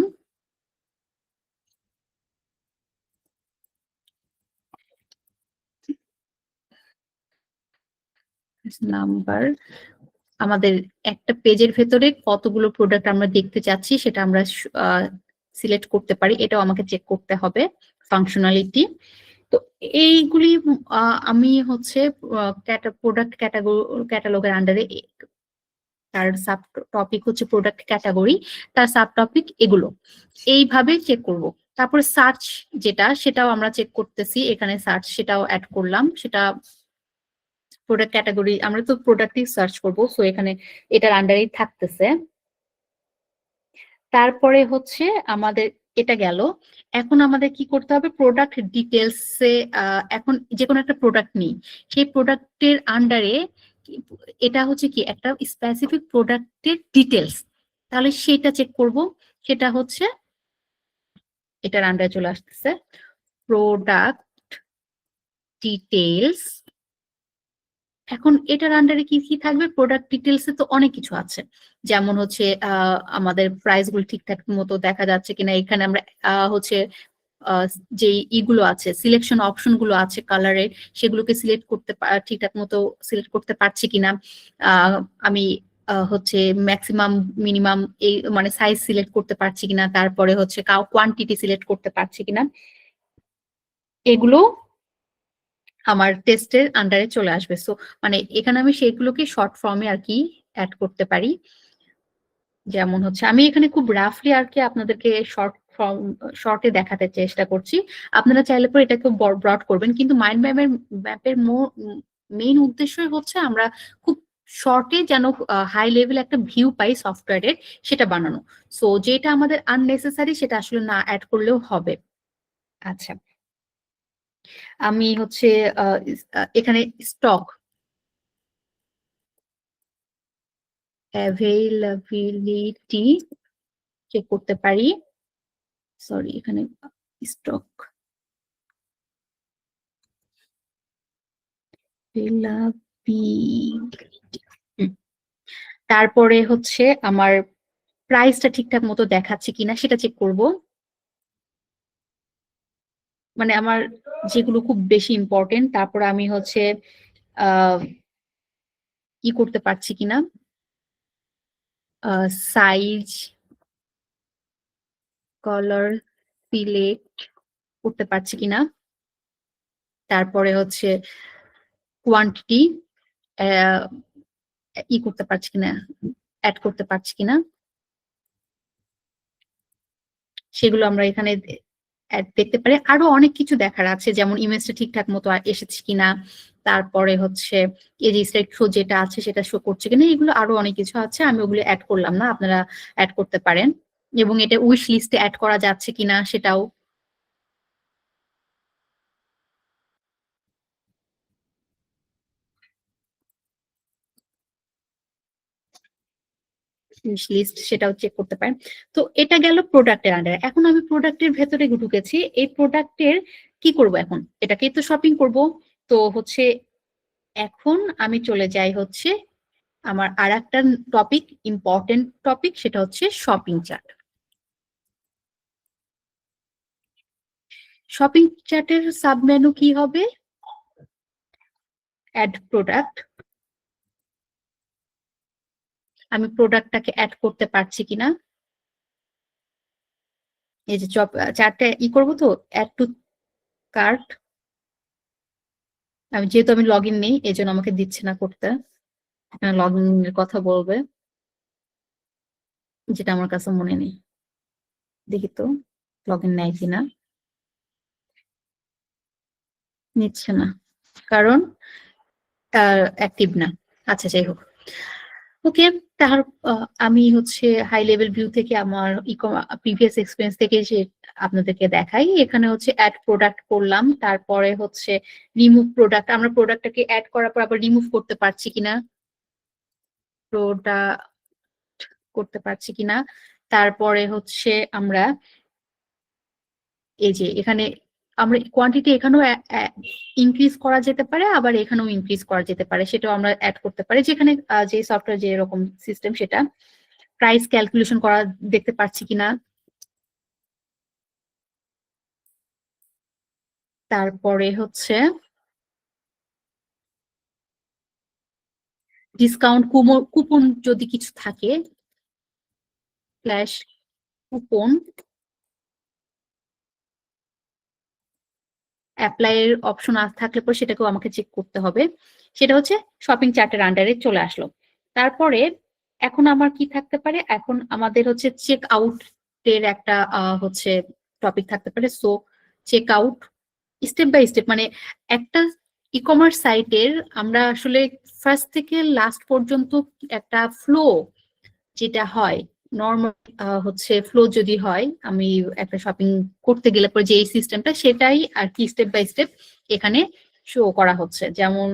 নাম্বার। আমাদের একটা পেজের ভেতরে কতগুলো প্রোডাক্ট আমরা দেখতে চাচ্ছি সেটা আমরা সিলেক্ট করতে পারি, এটাও আমাকে চেক করতে হবে ফাংশনালিটি। তো এইগুলি আমি হচ্ছে প্রোডাক্ট ক্যাটালগের আন্ডারে, তার সাব টপিক হচ্ছে প্রোডাক্ট ক্যাটাগরি, তার সাব টপিক এগুলো এইভাবে চেক করব। তারপরে সার্চ যেটা সেটাও আমরা চেক করতেছি, এখানে সার্চ সেটাও অ্যাড করলাম, সেটা প্রোডাক্ট ক্যাটাগরি, আমরা তো প্রোডাক্টই সার্চ করব, সো এখানে এটার আন্ডারেই থাকতেছে। তারপরে হচ্ছে আমাদের এটা গেল। এখন আমাদের কি করতে হবে, প্রোডাক্ট ডিটেলসে এখন যে কোনো একটা প্রোডাক্ট নিই, সেই প্রোডাক্টের আন্ডারে এটা হচ্ছে কি একটা স্পেসিফিক প্রোডাক্টের ডিটেলস, তাহলে সেটা চেক করব। সেটা হচ্ছে এটার আন্ডারে চলে আসতেছে প্রোডাক্ট ডিটেলস। এখন এটার আন্ডারে কি কি থাকবে, প্রোডাক্ট ডিটেলসে তো অনেক কিছু আছে, যেমন হচ্ছে আমাদের প্রাইস গুলো ঠিকঠাক মতো দেখা যাচ্ছে কিনা, এখানে আমরা হচ্ছে যে ইগুলো আছে, সিলেকশন অপশন গুলো আছে কালারের, সেগুলোকে সিলেক্ট করতে ঠিকঠাক মতো সিলেক্ট করতে পারছি কিনা, আমি হচ্ছে ম্যাক্সিমাম মিনিমাম এই মানে সাইজ সিলেক্ট করতে পারছি কিনা, তারপরে হচ্ছে কোয়ান্টিটি সিলেক্ট করতে পারছি কিনা, এগুলো আমার টেস্টের আন্ডারে চলে আসবে। সো মানে এখানে আমি সেগুলোকে শর্ট ফর্মে আর কি অ্যাড করতে পারি। যেমন হচ্ছে আমি এখানে খুব রাফলি আর কি আপনাদেরকে শর্টে দেখাতে চেষ্টা করছি, আপনারা চাইলে পরে এটাকে ব্রড করবেন, কিন্তু মাইন্ড ম্যাপের মেইন উদ্দেশ্যই হচ্ছে আমরা খুব শর্টে যেন হাই লেভেল একটা ভিউ পাই সফটওয়্যারের, সেটা বানানো। সো যেটা আমাদের আননেসেসারি সেটা আসলে না অ্যাড করলেও হবে। আচ্ছা, আমি হচ্ছে এখানে স্টক অ্যাভেইলেবিলিটি চেক করতে পারি। সরি, এখানে স্টক তারপরে হচ্ছে আমার প্রাইসটা ঠিকঠাক মতো দেখাচ্ছে কিনা সেটা চেক করব, মানে আমার যেগুলো খুব বেশি ইম্পর্টেন্ট। তারপর আমি হচ্ছে আহ কি করতে পারছি কিনা, সাইজ, কালার সিলেক্ট করতে পারছি কিনা, তারপরে হচ্ছে কোয়ান্টিটি ই করতে পারছি কিনা, অ্যাড করতে পারছি কিনা, সেগুলো আমরা এখানে দেখতে পারি। আরো অনেক কিছু দেখার আছে, যেমন ইমেজটা ঠিকঠাক মতো এসেছে কিনা, তারপরে হচ্ছে এই যে স্লাইড শো যেটা আছে সেটা শো করছে কিনা, এগুলো আরো অনেক কিছু আছে। আমি ওগুলো অ্যাড করলাম না, আপনারা অ্যাড করতে পারেন। এবং এটা উইশ লিস্টে অ্যাড করা যাচ্ছে কিনা সেটাও। উইশ লিস্ট সেটাও চেক করতে পারেন। তো এটা গেল প্রোডাক্টের আন্ডারে। এখন আমি প্রোডাক্টের ভেতরে ঢুকেছি। এই প্রোডাক্টের কি করব এখন? এটাকেই তো শপিং করব। তো হচ্ছে এখন আমি চলে যাই হচ্ছে আমার আর একটা টপিক, ইম্পর্টেন্ট টপিক, সেটা হচ্ছে শপিং চার্ট। শপিং চার্টের সাব মেনু কি হবে? Add product. আমি প্রোডাক্টটাকে অ্যাড করতে পারছি কিনা, এই যে চার্টে করবো তো, অ্যাড টু কার্ট। যেহেতু আমি লগ ইন নেই, এই জন্য আমাকে দিচ্ছে না করতে। এখানে লগ ইনের কথা বলবে, যেটা আমার কাছে মনে নেই। দেখি তো লগ ইন নেয় কিনা। নিচ্ছে না, কারণ অ্যাক্টিভ না। আচ্ছা, যাই হোক। ওকে, তার আমি হচ্ছে হাই লেভেল ভিউ থেকে আমার প্রিভিয়াস এক্সপিরিয়েন্স থেকে যে আপনাদেরকে দেখাই। এখানে হচ্ছে অ্যাড প্রোডাক্ট করলাম, তারপরে হচ্ছে রিমুভ প্রোডাক্ট। আমরা প্রোডাক্টটাকে অ্যাড করার পর আবার রিমুভ করতে পারছি কিনা, প্রোডাক্ট করতে পারছি কিনা। তারপরে হচ্ছে আমরা এই যে এখানে আমরা কোয়ান্টিটি এখানেও ইনক্রিজ করা যেতে পারে, আবার এখানেও ইনক্রিজ করা যেতে পারে, সেটাও আমরা অ্যাড করতে পারি। যেখানে যে সফটওয়্যার যে এরকম সিস্টেম, সেটা প্রাইস ক্যালকুলেশন করা দেখতে পাচ্ছি কিনা। তারপরে হচ্ছে ডিসকাউন্ট কুপন যদি কিছু থাকে, ফ্ল্যাশ কুপন অ্যাপ্লাই এর অপশন থাকলে পরে সেটাকেও আমাকে চেক করতে হবে। সেটা হচ্ছে শপিং চার্টের আন্ডারে চলে আসলো। তারপরে এখন আমার কি থাকতে পারে, এখন আমাদের হচ্ছে চেক আউট এর একটা হচ্ছে টপিক থাকতে পারে। So check out step by step, মানে একটা ই কমার্স সাইটের আমরা আসলে ফার্স্ট থেকে লাস্ট পর্যন্ত একটা ফ্লো যেটা হয়, নর্মাল হচ্ছে ফ্লো যদি হয়, আমি একটা শপিং করতে গেলে পরে যে এই সিস্টেমটা, সেটাই আর কি স্টেপ বাই স্টেপ এখানে শো করা হচ্ছে। যেমন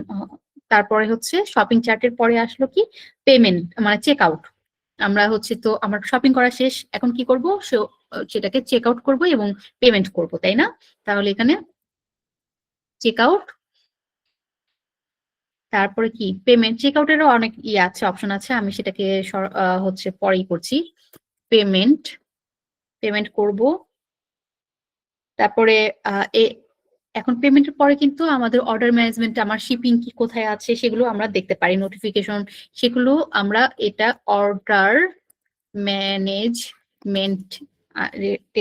তারপরে হচ্ছে শপিং চার্টের পরে আসলো কি, পেমেন্ট মানে চেক আউট। আমরা হচ্ছে তো আমার শপিং করা শেষ, এখন কি করব, সেটাকে চেক আউট করবো এবং পেমেন্ট করব, তাই না? তাহলে এখানে চেক আউট, তারপরে কি পেমেন্ট। চেক আউটেরও অনেক আছে, অপশন আছে, আমি সেটাকে হচ্ছে পরেই করছি। পেমেন্ট, পেমেন্ট করব। তারপরে এখন পেমেন্টের পরে কিন্তু আমাদের অর্ডার ম্যানেজমেন্ট, আমার শিপিং কি কোথায় আছে সেগুলো আমরা দেখতে পারি, নোটিফিকেশন, সেগুলো আমরা এটা অর্ডার ম্যানেজমেন্ট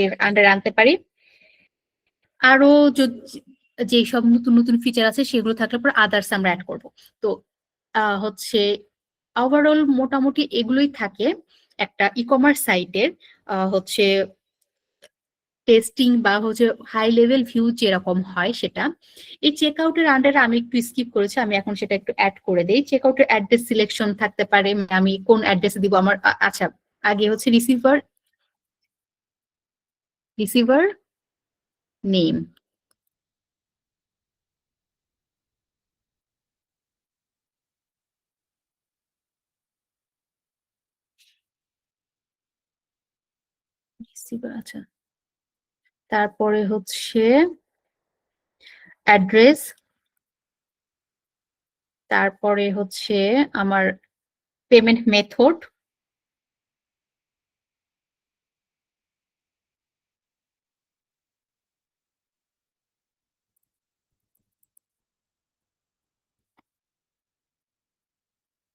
এর আন্ডারে আনতে পারি। আরো যে সব নতুন নতুন ফিচার আছে সেগুলো থাকলে পর আদার্স আমরা অ্যাড করব। তো হচ্ছে ওভারঅল মোটামুটি এগুলোই থাকে একটা ই কমার্স সাইটের হচ্ছে টেস্টিং বা হচ্ছে হাই লেভেল ভিউ যেরকম হয় সেটা। এই চেক আউটের আন্ডারে আমি একটু স্কিপ করেছি, আমি এখন সেটা একটু অ্যাড করে দেই। চেক আউটের অ্যাড্রেস সিলেকশন থাকতে পারে, আমি কোন অ্যাড্রেসে দিব আমার আচ্ছা, আগে হচ্ছে রিসিভার নেম। রিসিভার, আচ্ছা। তারপরে হচ্ছে অ্যাড্রেস, তারপরে হচ্ছে আমার পেমেন্ট মেথড,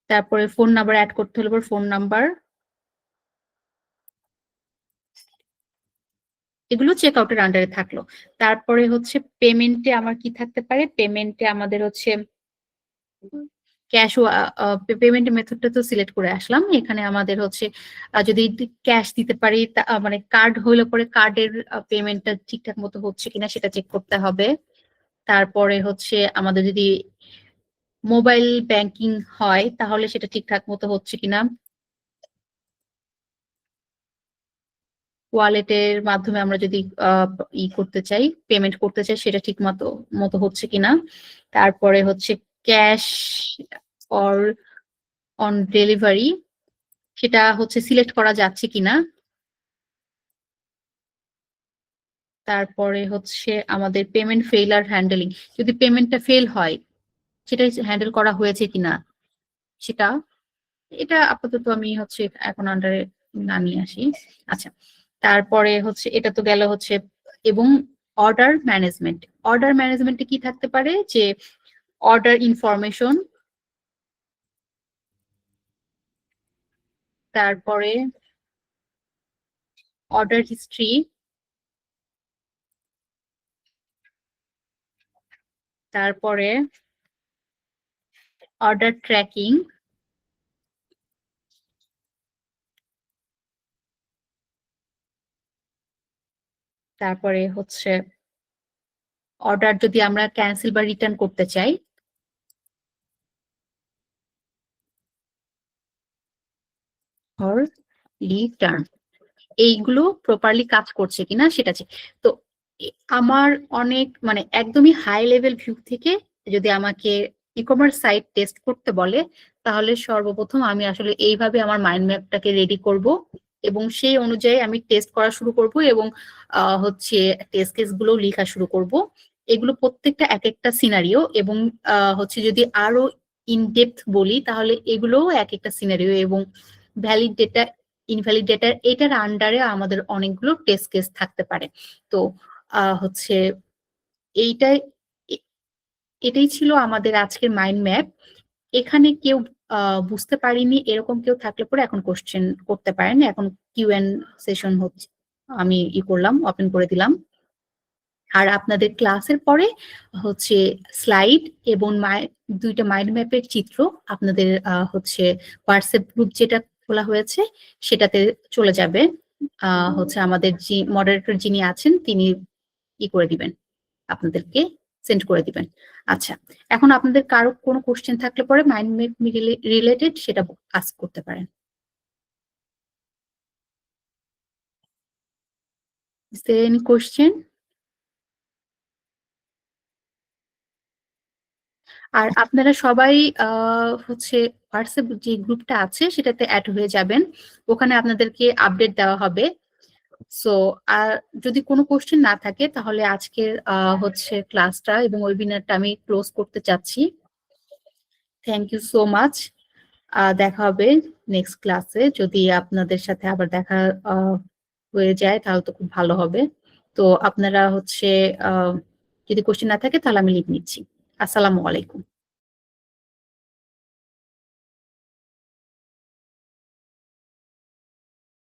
তারপরে ফোন নাম্বার অ্যাড করতে হলে ফোন নাম্বার। এগুলো চেক আউটের আন্ডারে থাকলো। তারপরে হচ্ছে পেমেন্টে আমার কি থাকতে পারে, পেমেন্টে আমাদের হচ্ছে ক্যাশ পেমেন্ট মেথডটা তো সিলেক্ট করে আসলাম। এখানে আমাদের হচ্ছে যদি ক্যাশ দিতে পারি মানে কার্ড হইলে পরে কার্ডের পেমেন্টটা ঠিকঠাক মতো হচ্ছে কিনা সেটা চেক করতে হবে। তারপরে হচ্ছে আমাদের যদি মোবাইল ব্যাংকিং হয় তাহলে সেটা ঠিকঠাক মতো হচ্ছে কিনা, ওয়ালেটের মাধ্যমে আমরা যদি করতে চাই, পেমেন্ট করতে চাই, সেটা ঠিক মতো মতো হচ্ছে কিনা। তারপরে হচ্ছে ক্যাশ অর অন ডেলিভারি সেটা হচ্ছে সিলেক্ট করা যাচ্ছে কিনা। তারপরে হচ্ছে আমাদের পেমেন্ট ফেইলার হ্যান্ডেলিং, যদি পেমেন্টটা ফেল হয় সেটা হ্যান্ডেল করা হয়েছে কিনা সেটা, এটা আপাতত আমি হচ্ছে এখন আন্ডারে না নিয়ে আসি। আচ্ছা, তারপরে হচ্ছে এটা তো গেল হচ্ছে, এবং অর্ডার ম্যানেজমেন্ট। অর্ডার ম্যানেজমেন্টে কি থাকতে পারে যে অর্ডার ইনফরমেশন, তারপরে অর্ডার হিস্ট্রি, তারপরে অর্ডার ট্র্যাকিং, তারপরে হচ্ছে অর্ডার যদি আমরা ক্যান্সেল বা রিটার্ন করতে চাই, অর রিটার্ন, এইগুলো প্রপারলি কাজ করছে কিনা সেটা তো আমার অনেক মানে একদমই হাই লেভেল ভিউ থেকে যদি আমাকে ই কমার্স সাইট টেস্ট করতে বলে তাহলে সর্বপ্রথম আমি আসলে এইভাবে আমার মাইন্ড ম্যাপটাকে রেডি করব এবং সেই অনুযায়ী আমি টেস্ট করা শুরু করব এবং হচ্ছে টেস্ট কেস গুলো লেখা শুরু করব। এগুলো প্রত্যেকটা এক একটা সিনারিও এবং হচ্ছে যদি আরো ইনডেপথ বলি তাহলে এগুলোও এক একটা সিনারিও এবং ভ্যালিড ডেটা, ইনভ্যালিড ডেটা, এটার আন্ডারে আমাদের অনেকগুলো টেস্ট কেস থাকতে পারে। তো হচ্ছে এইটাই এটাই ছিল আমাদের আজকের মাইন্ড ম্যাপ। এখানে কেউ বুঝতে পারিনি এরকম কেউ থাকলে পরে এখন কোশ্চেন করতে পারেন। এখন কিউএন সেশন হচ্ছে, আমি করলাম, ওপেন করে দিলাম। আর আপনাদের ক্লাসের পরে হচ্ছে স্লাইড এবং দুইটা মাইন্ড ম্যাপের চিত্র আপনাদের হচ্ছে হোয়াটসঅ্যাপ গ্রুপ যেটা খোলা হয়েছে সেটাতে চলে যাবে। হচ্ছে আমাদের যে মডারেটর যিনি আছেন তিনি করে দিবেন, আপনাদেরকে সেন্ড করে দিবেন। আচ্ছা, এখন আপনাদের কারো কোনো কোশ্চেন থাকলে পরে মাইন্ড ম্যাপ রিলেটেড সেটা আস্ক করতে পারেন। Is there any question? আর আপনারা সবাই হচ্ছে হোয়াটসঅ্যাপ যে গ্রুপটা আছে সেটাতে অ্যাড হয়ে যাবেন, ওখানে আপনাদেরকে আপডেট দেওয়া হবে। সো আর যদি কোনো কোশ্চেন না থাকে তাহলে আজকের হচ্ছে ক্লাসটা এবং ওয়েবিনারটা আমি ক্লোজ করতে চাচ্ছি। Thank you so much. দেখা হবে নেক্সট ক্লাসে। যদি আপনাদের সাথে আবার দেখা হয়ে যায় তাহলে তো খুব ভালো হবে। তো আপনারা হচ্ছে যদি কোশ্চেন না থাকে তাহলে আমি লিভ নিচ্ছি। আসসালামু আলাইকুম।